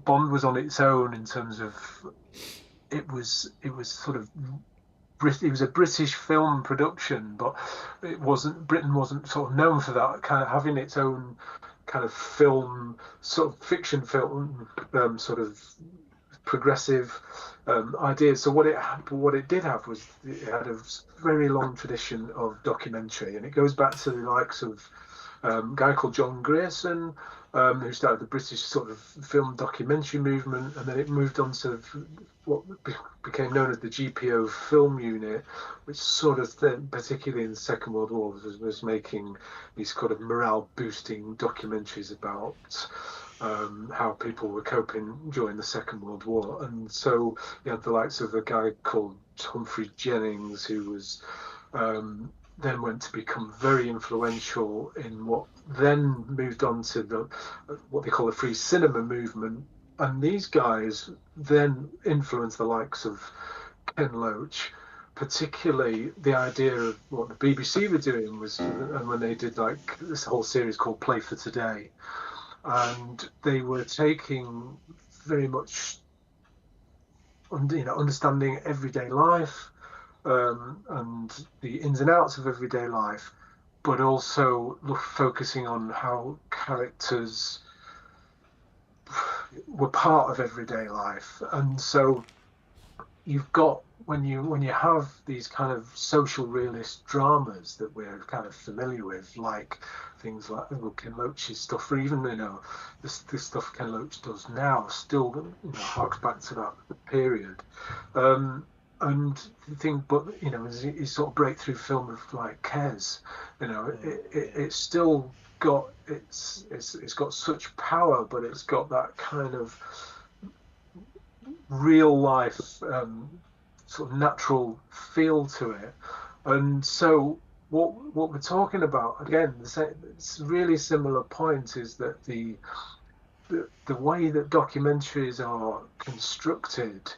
Bond was on its own in terms of it was sort of it was a British film production, but Britain wasn't sort of known for that, kind of having its own kind of film, sort of fiction film, sort of progressive ideas. So what it did have was it had a very long tradition of documentary, and it goes back to the likes of a guy called John Grierson, who started the British sort of film documentary movement, and then it moved on to what became known as the GPO film unit, which sort of then, particularly in the Second World War, was making these kind of morale boosting documentaries about how people were coping during the Second World War. And so you had the likes of a guy called Humphrey Jennings, who was then went to become very influential in what then moved on to what they call the free cinema movement. And these guys then influenced the likes of Ken Loach, particularly the idea of what the BBC were doing was, and when they did like this whole series called Play for Today, and they were taking very much, understanding everyday life, and the ins and outs of everyday life, but also focusing on how characters were part of everyday life. And so you've got, when you have these kind of social realist dramas that we're kind of familiar with, like things like Ken Loach's stuff, or even this stuff Ken Loach does now still harks back to that period. And the thing, but his sort of breakthrough film of like Kes, it's still got it's got such power, but it's got that kind of real life sort of natural feel to it. And so what we're talking about, again, it's a really similar point, is that the way that documentaries are constructed,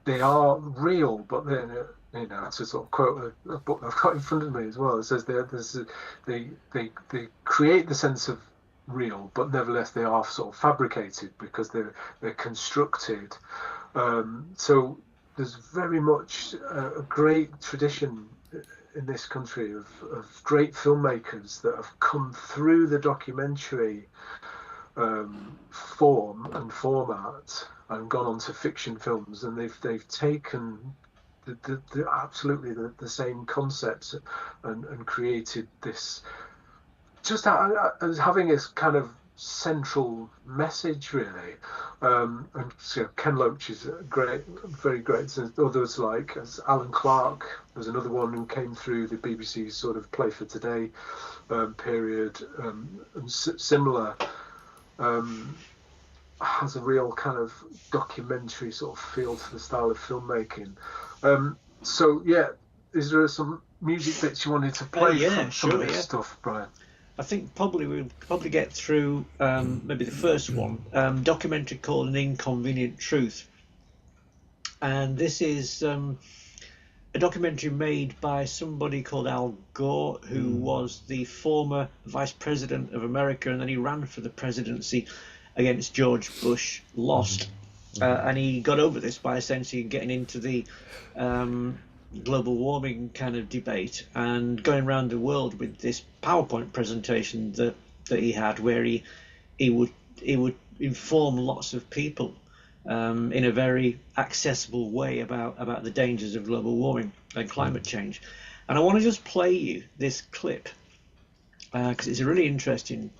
they are real, but then to sort of quote a book I've got in front of me as well, it says they create the sense of real, but nevertheless they are sort of fabricated because they're constructed. So there's very much a great tradition in this country of great filmmakers that have come through the documentary form and format and gone on to fiction films, and they've taken absolutely the same concepts and created this, just as having this kind of central message, really. And so Ken Loach is very great. There's others like as Alan Clark. There's another one who came through the BBC's sort of Play for Today period, and similar. Has a real kind of documentary sort of feel to the style of filmmaking. So yeah, is there some music bits you wanted to play from some of this stuff, Brian? I think we'll get through maybe the first one, documentary called An Inconvenient Truth. And this is a documentary made by somebody called Al Gore, who was the former vice president of America, and then he ran for the presidency against George Bush, lost, and he got over this by essentially getting into the global warming kind of debate and going around the world with this PowerPoint presentation that he had, where he would inform lots of people in a very accessible way about the dangers of global warming and climate change. And I want to just play you this clip because it's a really interesting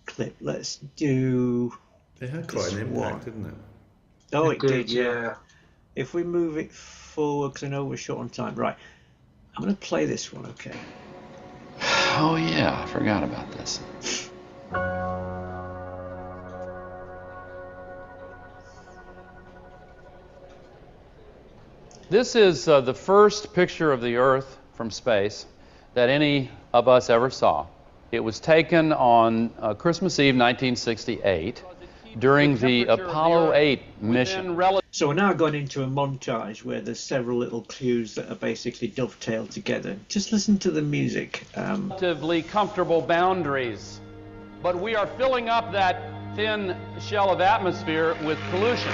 clip. Let's do. It had quite an impact, didn't it? Oh, it did, yeah. If we move it forward, because I know we're short on time. Right, I'm going to play this one, okay? Oh yeah, I forgot about this. This is the first picture of the Earth from space that any of us ever saw. It was taken on Christmas Eve 1968 during the Apollo 8 mission. So we're now going into a montage where there's several little clues that are basically dovetailed together. Just listen to the music. Relatively comfortable boundaries, but we are filling up that thin shell of atmosphere with pollution.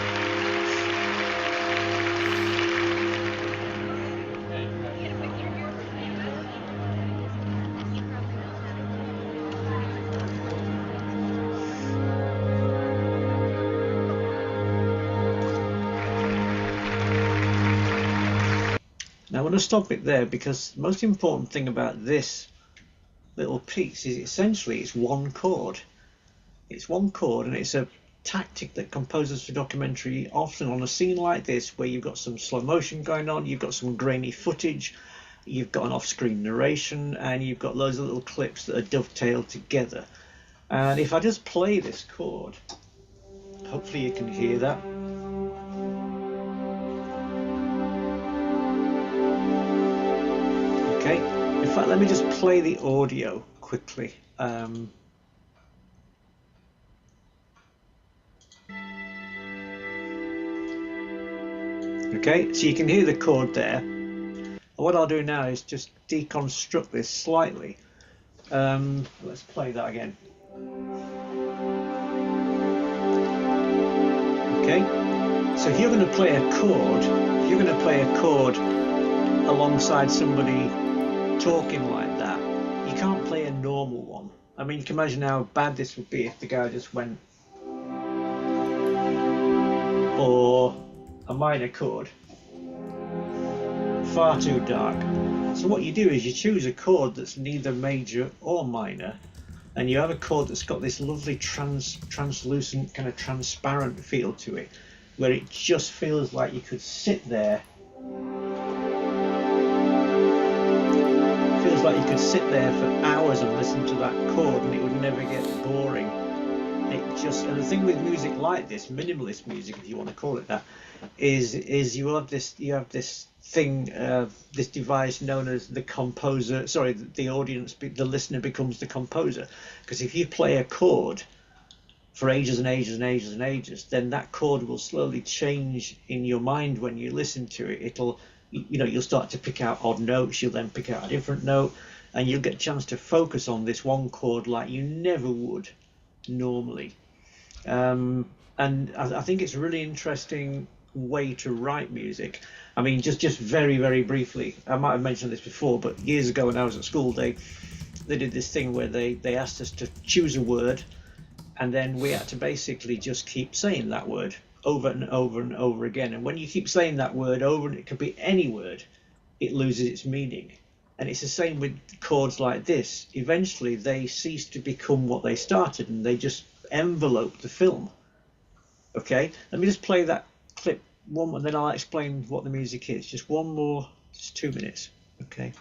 Now I'm going to stop it there because the most important thing about this little piece is essentially it's one chord. It's one chord, and it's a tactic that composers for documentary often on a scene like this where you've got some slow motion going on, you've got some grainy footage, you've got an off-screen narration, and you've got loads of little clips that are dovetailed together. And if I just play this chord, hopefully you can hear that. Okay, in fact, let me just play the audio quickly. Okay, so you can hear the chord there. And what I'll do now is just deconstruct this slightly. Let's play that again. Okay, so if you're going to play a chord, alongside somebody talking like that, you can't play a normal one. I mean, you can imagine how bad this would be if the guy just went, or a minor chord. Far too dark. So what you do is you choose a chord that's neither major or minor, and you have a chord that's got this lovely translucent, kind of transparent feel to it, where it just feels like you could sit there. Feels like you could sit there for hours and listen to that chord and it would never get boring. And the thing with music like this, minimalist music, if you want to call it that, is you have this thing, this device known as the composer. Sorry, the audience, the listener becomes the composer. Because if you play a chord for ages and ages and ages and ages, then that chord will slowly change in your mind when you listen to it. You'll start to pick out odd notes. You'll then pick out a different note, and you'll get a chance to focus on this one chord like you never would normally. And I think it's a really interesting way to write music. I mean, just very, very briefly, I might have mentioned this before, but years ago when I was at school, they did this thing where they asked us to choose a word, and then we had to basically just keep saying that word over and over and over again. And when you keep saying that word over, and it could be any word, it loses its meaning. And it's the same with chords like this. Eventually they cease to become what they started, and they just envelope the film. Okay, let me just play that clip one, and then I'll explain what the music is. Just one more, just 2 minutes. Okay.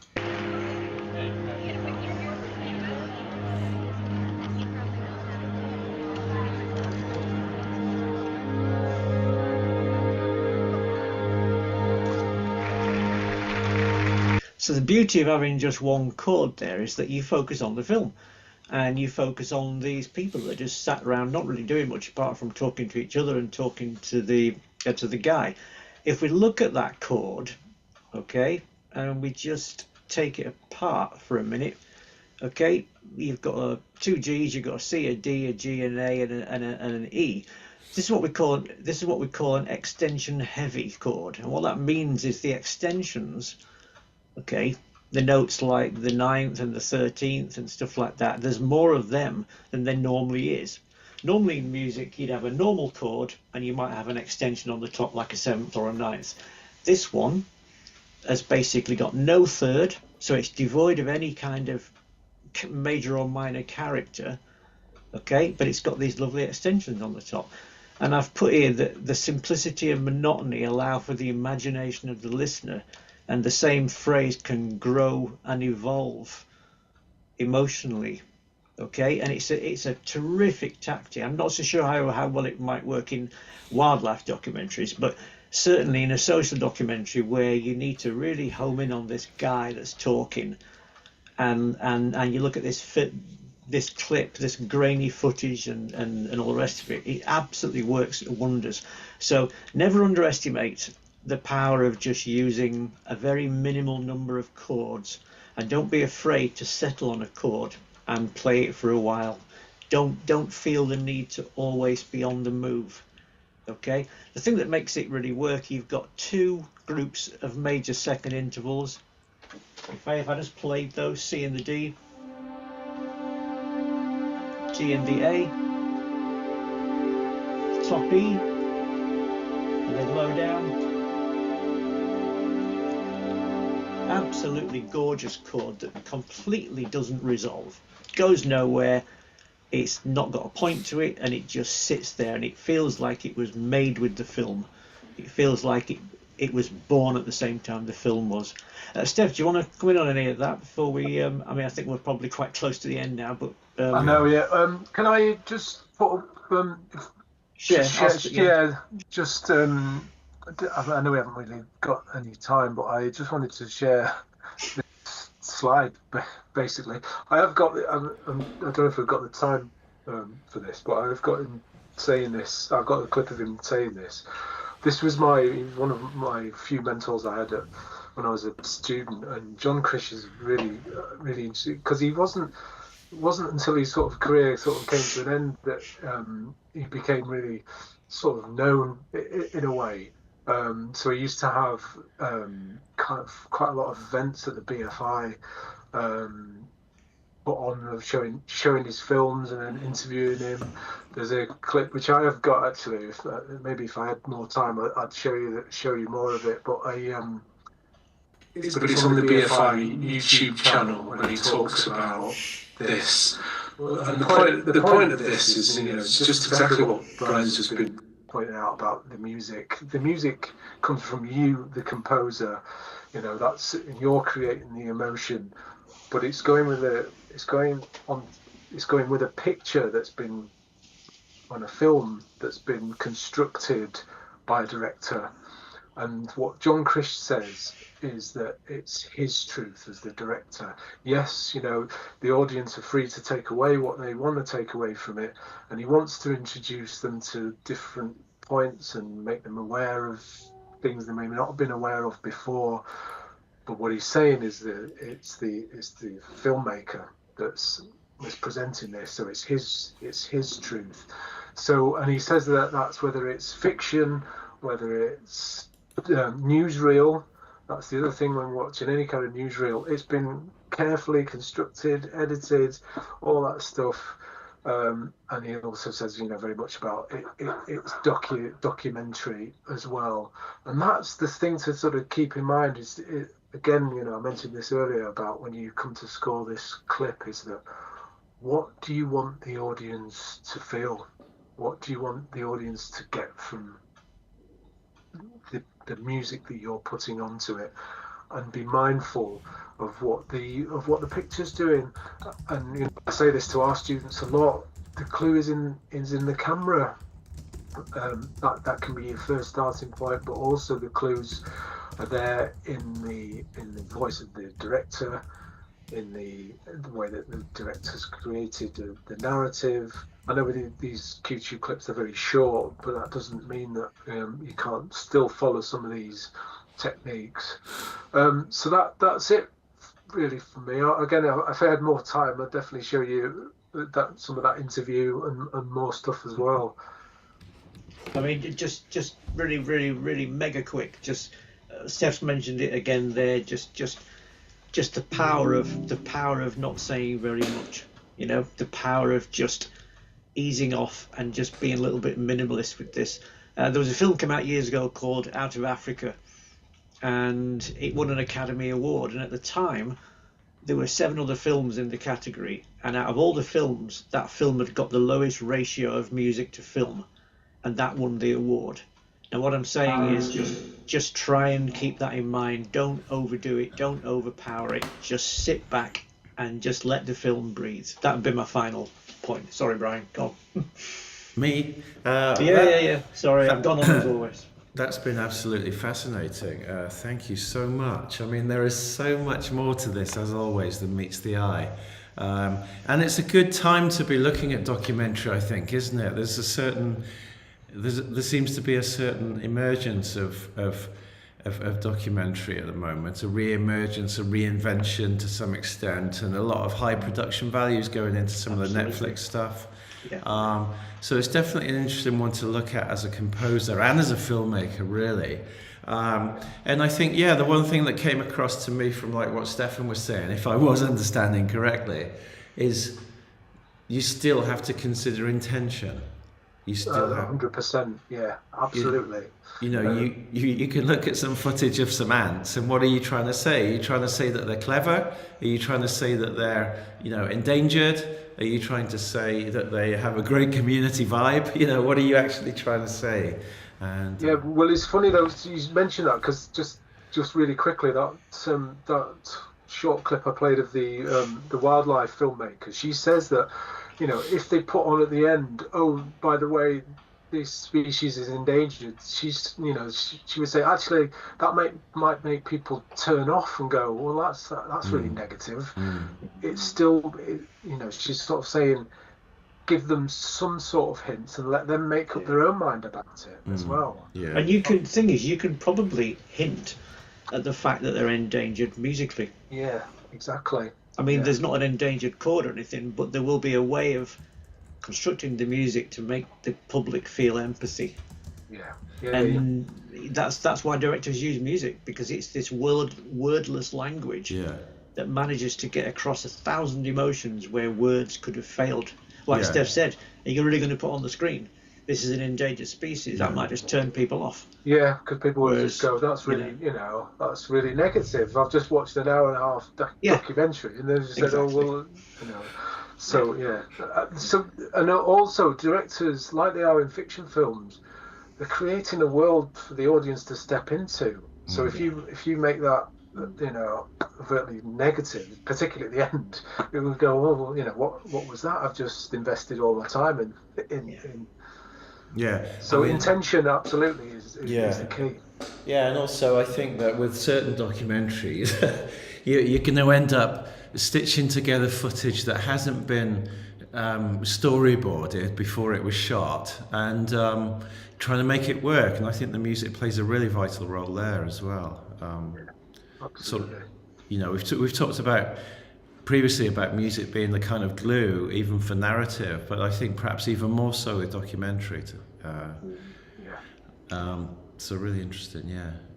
So the beauty of having just one chord there is that you focus on the film, and you focus on these people that just sat around not really doing much apart from talking to each other and talking to the guy. If we look at that chord, okay, and we just take it apart for a minute, okay, you've got two G's, you've got a C, a D, a G, an A, and an E. This is what we call an extension heavy chord, and what that means is the extensions. Okay, the notes like the 9th and the 13th and stuff like that, there's more of them than there normally is. Normally in music, you'd have a normal chord and you might have an extension on the top like a seventh or a ninth. This one has basically got no third, so it's devoid of any kind of major or minor character, okay, but it's got these lovely extensions on the top. And I've put here that the simplicity and monotony allow for the imagination of the listener, and the same phrase can grow and evolve emotionally. Okay, and it's a terrific tactic. I'm not so sure how well it might work in wildlife documentaries, but certainly in a social documentary where you need to really home in on this guy that's talking, and you look at this clip, this grainy footage, and all the rest of it. It absolutely works wonders. So never underestimate the power of just using a very minimal number of chords, and don't be afraid to settle on a chord and play it for a while. Don't feel the need to always be on the move. Okay, the thing that makes it really work, you've got two groups of major second intervals. If I just played those, C and the D, G and the A, top E, and then low down. Absolutely gorgeous chord that completely doesn't resolve, goes nowhere, it's not got a point to it, and it just sits there, and it feels like it was made with the film. It feels like it was born at the same time the film was. Steph, do you want to come in on any of that before we I mean, I think we're probably quite close to the end now, but I know, yeah. Can I just put just I know we haven't really got any time, but I just wanted to share this slide, basically. I have got, I don't know if we've got the time for this, but I've got him saying this. I've got a clip of him saying this. This was one of my few mentors I had when I was a student, and John Krish is really interesting, because he wasn't until his sort of career sort of came to an end that he became really sort of known in a way. So he used to have quite a lot of events at the BFI, put on of showing his films and then interviewing him. There's a clip which I have got actually. Maybe if I had more time, I'd show you more of it. But it's on the BFI YouTube channel when he talks about this. And the point of this is, it's just exactly what Brian's just been pointing out about the music. The music comes from you, the composer. That's you're creating the emotion, but it's going with a picture that's been on a film that's been constructed by a director. And what John Krish says is that it's his truth as the director. Yes, the audience are free to take away what they want to take away from it, and he wants to introduce them to different points and make them aware of things they may not have been aware of before. But what he's saying is that it's the filmmaker that's presenting this, so it's his truth. So, and he says that's whether it's fiction, whether it's newsreel. That's the other thing when watching any kind of newsreel. It's been carefully constructed, edited, all that stuff. And he also says, very much about it's documentary as well. And that's the thing to sort of keep in mind is, again, I mentioned this earlier about when you come to score this clip, is that what do you want the audience to feel? What do you want the audience to get from the music that you're putting onto it? And be mindful of what the picture's doing. And I say this to our students a lot. The clue is in the camera. That can be your first starting point, but also the clues are there in the voice of the director, in the way that the director's created the narrative. I know these YouTube clips are very short, but that doesn't mean that you can't still follow some of these techniques. So that's it really for me. Again, if I had more time, I'd definitely show you some of that interview and more stuff as well. I mean, just really, really, really mega quick. Just Steph's mentioned it again there. Just the power of not saying very much. The power of just easing off and just being a little bit minimalist with this. There was a film came out years ago called Out of Africa, and it won an Academy Award. And at the time, there were 7 other films in the category, and out of all the films, that film had got the lowest ratio of music to film, and that won the award. Now what I'm saying is just try and keep that in mind. Don't overdo it, don't overpower it, just sit back and just let the film breathe. That would be my final point. Sorry, Brian, go on. Me? Yeah. Sorry, I've gone on as always. That's been absolutely fascinating. Thank you so much. I mean, there is so much more to this, as always, than meets the eye. And it's a good time to be looking at documentary, I think, isn't it? There seems to be a certain emergence of documentary at the moment, a re-emergence, a reinvention to some extent, and a lot of high production values going into some of the Netflix stuff. Yeah. So it's definitely an interesting one to look at as a composer and as a filmmaker, really. And I think, the one thing that came across to me from like what Stefan was saying, if I was understanding correctly, is you still have to consider intention. You still have 100%. Yeah, absolutely. You can look at some footage of some ants, and what are you trying to say? Are you trying to say that they're clever? Are you trying to say that they're, endangered? Are you trying to say that they have a great community vibe? What are you actually trying to say? And well, it's funny though you mentioned that, because just really quickly, that short clip I played of the wildlife filmmaker, she says that, if they put on at the end, oh, by the way, this species is endangered, she would say, actually, that might make people turn off and go, well, that's really negative. It's still, she's sort of saying, give them some sort of hints and let them make up their own mind about it as well. Yeah. And you can probably hint at the fact that they're endangered musically. Yeah, exactly. I mean, there's not an endangered chord or anything, but there will be a way of constructing the music to make the public feel empathy. That's why directors use music, because it's this wordless language that manages to get across 1,000 emotions where words could have failed. Like Steph said, are you really going to put on the screen, this is an endangered species? That might just turn people off. Yeah, because people will just go, that's really, that's really negative. I've just watched an hour and a half documentary, and they just said, oh, well, So and also directors, like they are in fiction films, they're creating a world for the audience to step into. So if you make that, overtly negative, particularly at the end, it will go, oh, well, what was that? I've just invested all my time in. Yeah. So intention absolutely is the key. Yeah, and also I think that with certain documentaries, you're going to end up stitching together footage that hasn't been storyboarded before it was shot, and trying to make it work. And I think the music plays a really vital role there as well. Absolutely. We've talked about previously about music being the kind of glue, even for narrative, but I think perhaps even more so with documentary. So really interesting,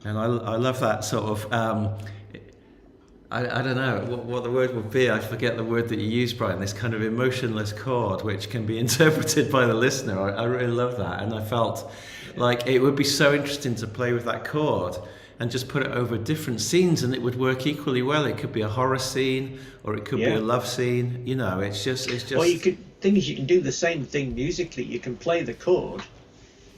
and I love that sort of. I don't know what the word would be. I forget the word that you used, Brian. This kind of emotionless chord, which can be interpreted by the listener. I really love that, and I felt like it would be so interesting to play with that chord and just put it over different scenes, and it would work equally well. It could be a horror scene, or it could be a love scene. It's just. Or you can do the same thing musically. You can play the chord,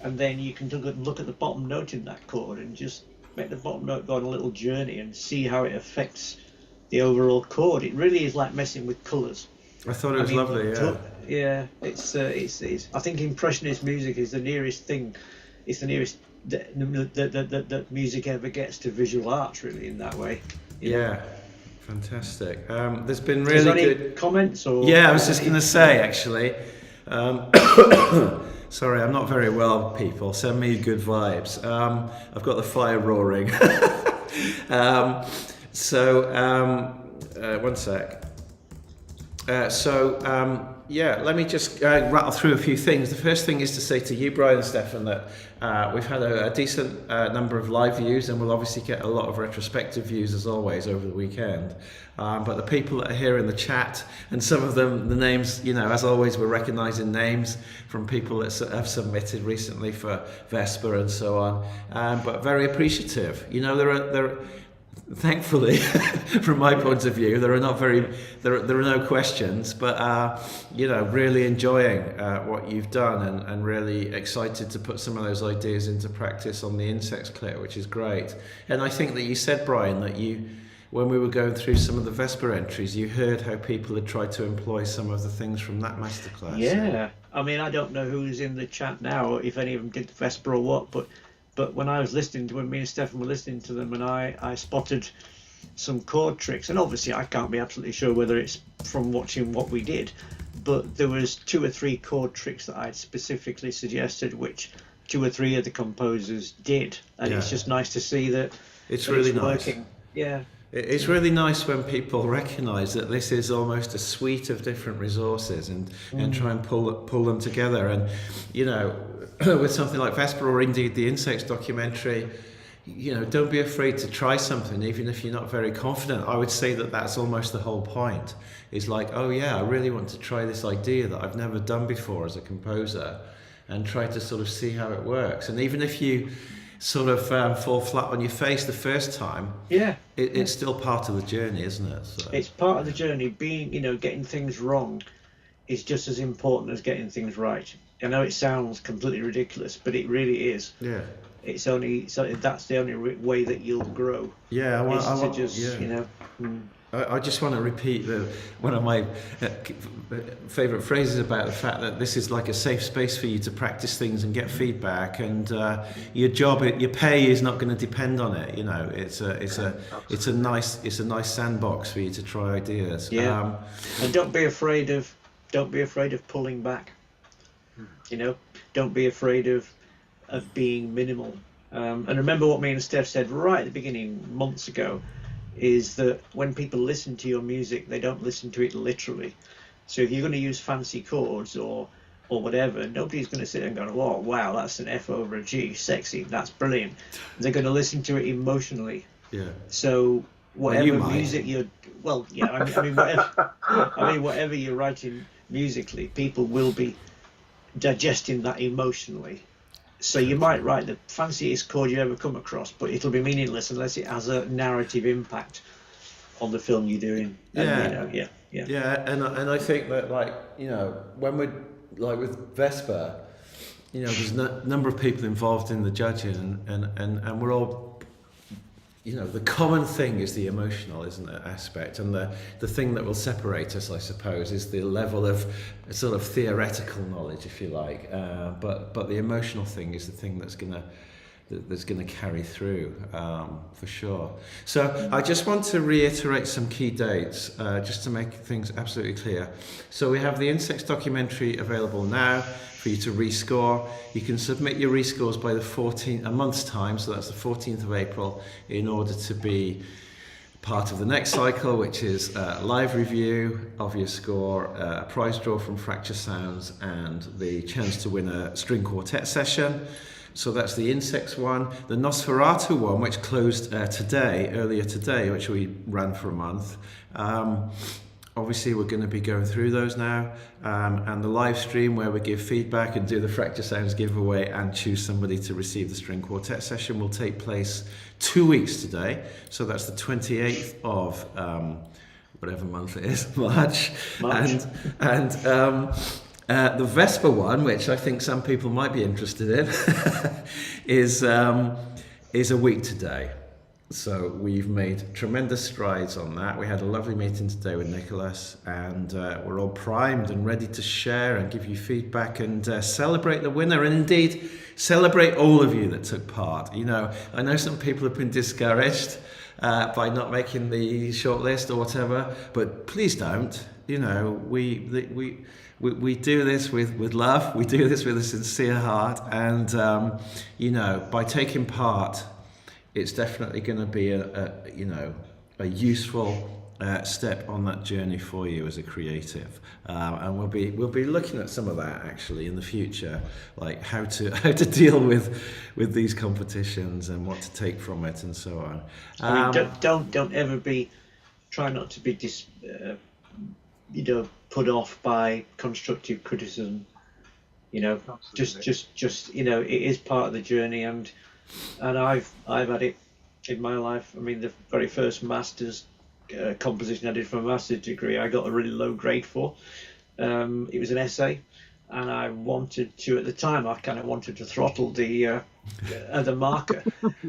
and then you can look at the bottom note in that chord and just make the bottom note go on a little journey and see how it affects the overall chord. It really is like messing with colours. I thought it was lovely. It's. I think impressionist music is the nearest thing. It's the nearest that music ever gets to visual arts, really, in that way. Fantastic. There's been really good comments. Or I was just going to say, actually. Sorry, I'm not very well, people. Send me good vibes. I've got the fire roaring. One sec. Yeah, let me just rattle through a few things. The first thing is to say to you, Brian and Stefan, that we've had a decent number of live views, and we'll obviously get a lot of retrospective views as always over the weekend. But the people that are here in the chat, and some of them, the names, you know, as always, we're recognising names from people that have submitted recently for Vesper and so on. But very appreciative. You know, there are thankfully, from my point of view, there are no questions, but you know, really enjoying what you've done, and really excited to put some of those ideas into practice on the insects clip, which is great. And I think that you said, Brian, that when we were going through some of the Vesper entries, you heard how people had tried to employ some of the things from that masterclass. Yeah, I mean, I don't know who's in the chat now, if any of them did the Vesper or what, but when I was listening to, when me and Stefan were listening to them, and I spotted some chord tricks, and obviously I can't be absolutely sure whether it's from watching what we did, but there was 2 or 3 chord tricks that I'd specifically suggested, which 2 or 3 of the composers did, and it's just nice to see that it's really nice. Working. Yeah. It's really nice when people recognise that this is almost a suite of different resources, and try and pull them together. And you know, with something like Vesper, or indeed the insects documentary, you know, don't be afraid to try something, even if you're not very confident. I would say that that's almost the whole point. It's like, oh yeah, I really want to try this idea that I've never done before as a composer, and try to sort of see how it works. And even if you sort of fall flat on your face the first time, it's still part of the journey, isn't it? So. It's part of the journey. Being, you know, getting things wrong is just as important as getting things right. I know it sounds completely ridiculous, but it really is. Yeah. That's the only way that you'll grow. Yeah, you know. I just want to repeat one of my favourite phrases about the fact that this is like a safe space for you to practice things and get feedback, and your pay is not going to depend on it. You know, it's a nice sandbox for you to try ideas. Yeah, and don't be afraid of pulling back. You know, don't be afraid of being minimal. And remember what me and Steph said right at the beginning, months ago, is that when people listen to your music, they don't listen to it literally. So if you're going to use fancy chords or whatever, nobody's going to sit there and go, oh wow, that's an F over a G, sexy, that's brilliant. They're going to listen to it emotionally. Yeah. So whatever music whatever you're writing musically, people will be digesting that emotionally. So you might write the fanciest chord you ever come across, but it'll be meaningless unless it has a narrative impact on the film you're doing. And, and I think that, like, you know, when we're like with Vesper, you know, there's a number of people involved in the judging, and we're all, you know, the common thing is the emotional, isn't it, aspect, and the thing that will separate us, I suppose, is the level of sort of theoretical knowledge, if you like, but the emotional thing is the thing that's gonna carry through, for sure. So I just want to reiterate some key dates, just to make things absolutely clear. So we have the Insects documentary available now for you to rescore. You can submit your rescores by the 14th, a month's time, so that's the 14th of April, in order to be part of the next cycle, which is a live review of your score, a prize draw from Fracture Sounds, and the chance to win a string quartet session. So that's the Insects one. The Nosferatu one, which closed earlier today, which we ran for a month. Obviously, we're going to be going through those now. And the live stream where we give feedback and do the Fracture Sounds giveaway and choose somebody to receive the string quartet session will take place 2 weeks today. So that's the 28th of whatever month it is, March. And the Vesper one, which I think some people might be interested in, is a week today. So we've made tremendous strides on that. We had a lovely meeting today with Nicholas, and we're all primed and ready to share and give you feedback and celebrate the winner, and indeed celebrate all of you that took part. You know, I know some people have been discouraged by not making the shortlist or whatever, but please don't. You know, we do this with love. We do this with a sincere heart, and you know, by taking part, it's definitely going to be a useful step on that journey for you as a creative, and we'll be looking at some of that actually in the future, like how to deal with these competitions and what to take from it and so on. I mean, don't ever try not to be put off by constructive criticism. Just it is part of the journey, and I've had it in my life. I mean, the very first master's composition I did for a master's degree, I got a really low grade for. It was an essay, and I wanted to, at the time, I kind of wanted to throttle the marker.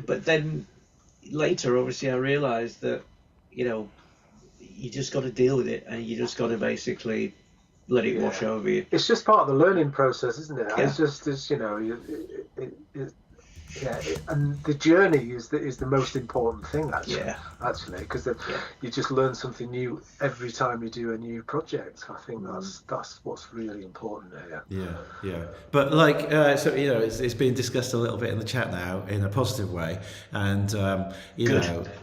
But then later, obviously, I realised that, you just got to deal with it, and you just got to basically let it wash over you. It's just part of the learning process, isn't it? Yeah. And the journey is the most important thing, actually. Yeah. Actually, because you just learn something new every time you do a new project. I think that's what's really important there. Yeah. But it's been discussed a little bit in the chat now in a positive way, and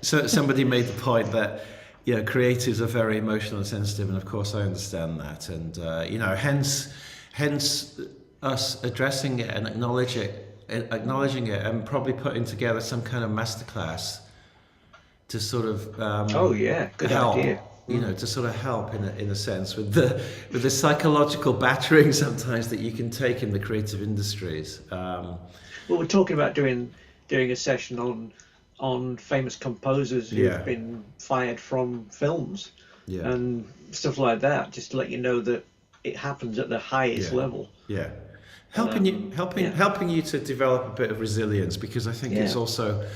so somebody made the point that creatives are very emotional and sensitive, and of course I understand that, and hence us addressing it and acknowledging it and probably putting together some kind of masterclass to sort of good help, idea. To sort of help in a sense with the psychological battering sometimes that you can take in the creative industries. Well, we're talking about doing a session on famous composers who've been fired from films and stuff like that, just to let you know that it happens at the highest level. Yeah. Helping you to develop a bit of resilience, because I think it's also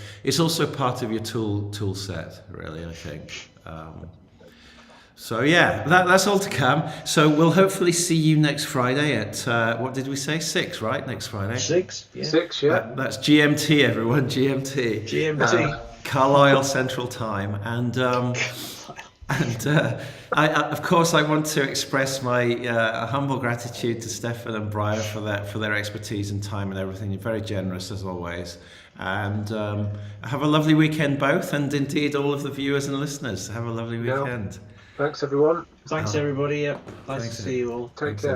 part of your tool set, really, I think. That's all to come. So we'll hopefully see you next Friday at what did we say? 6, right? Next Friday. 6. Yeah. 6. Yeah. That's GMT, everyone. GMT. Carlisle Central Time, and I of course I want to express my humble gratitude to Stefan and Brian for their expertise and time and everything. You're very generous as always, and have a lovely weekend both, and indeed all of the viewers and listeners, have a lovely weekend. Thanks everyone. Thanks everybody. Nice to see you all. Take care.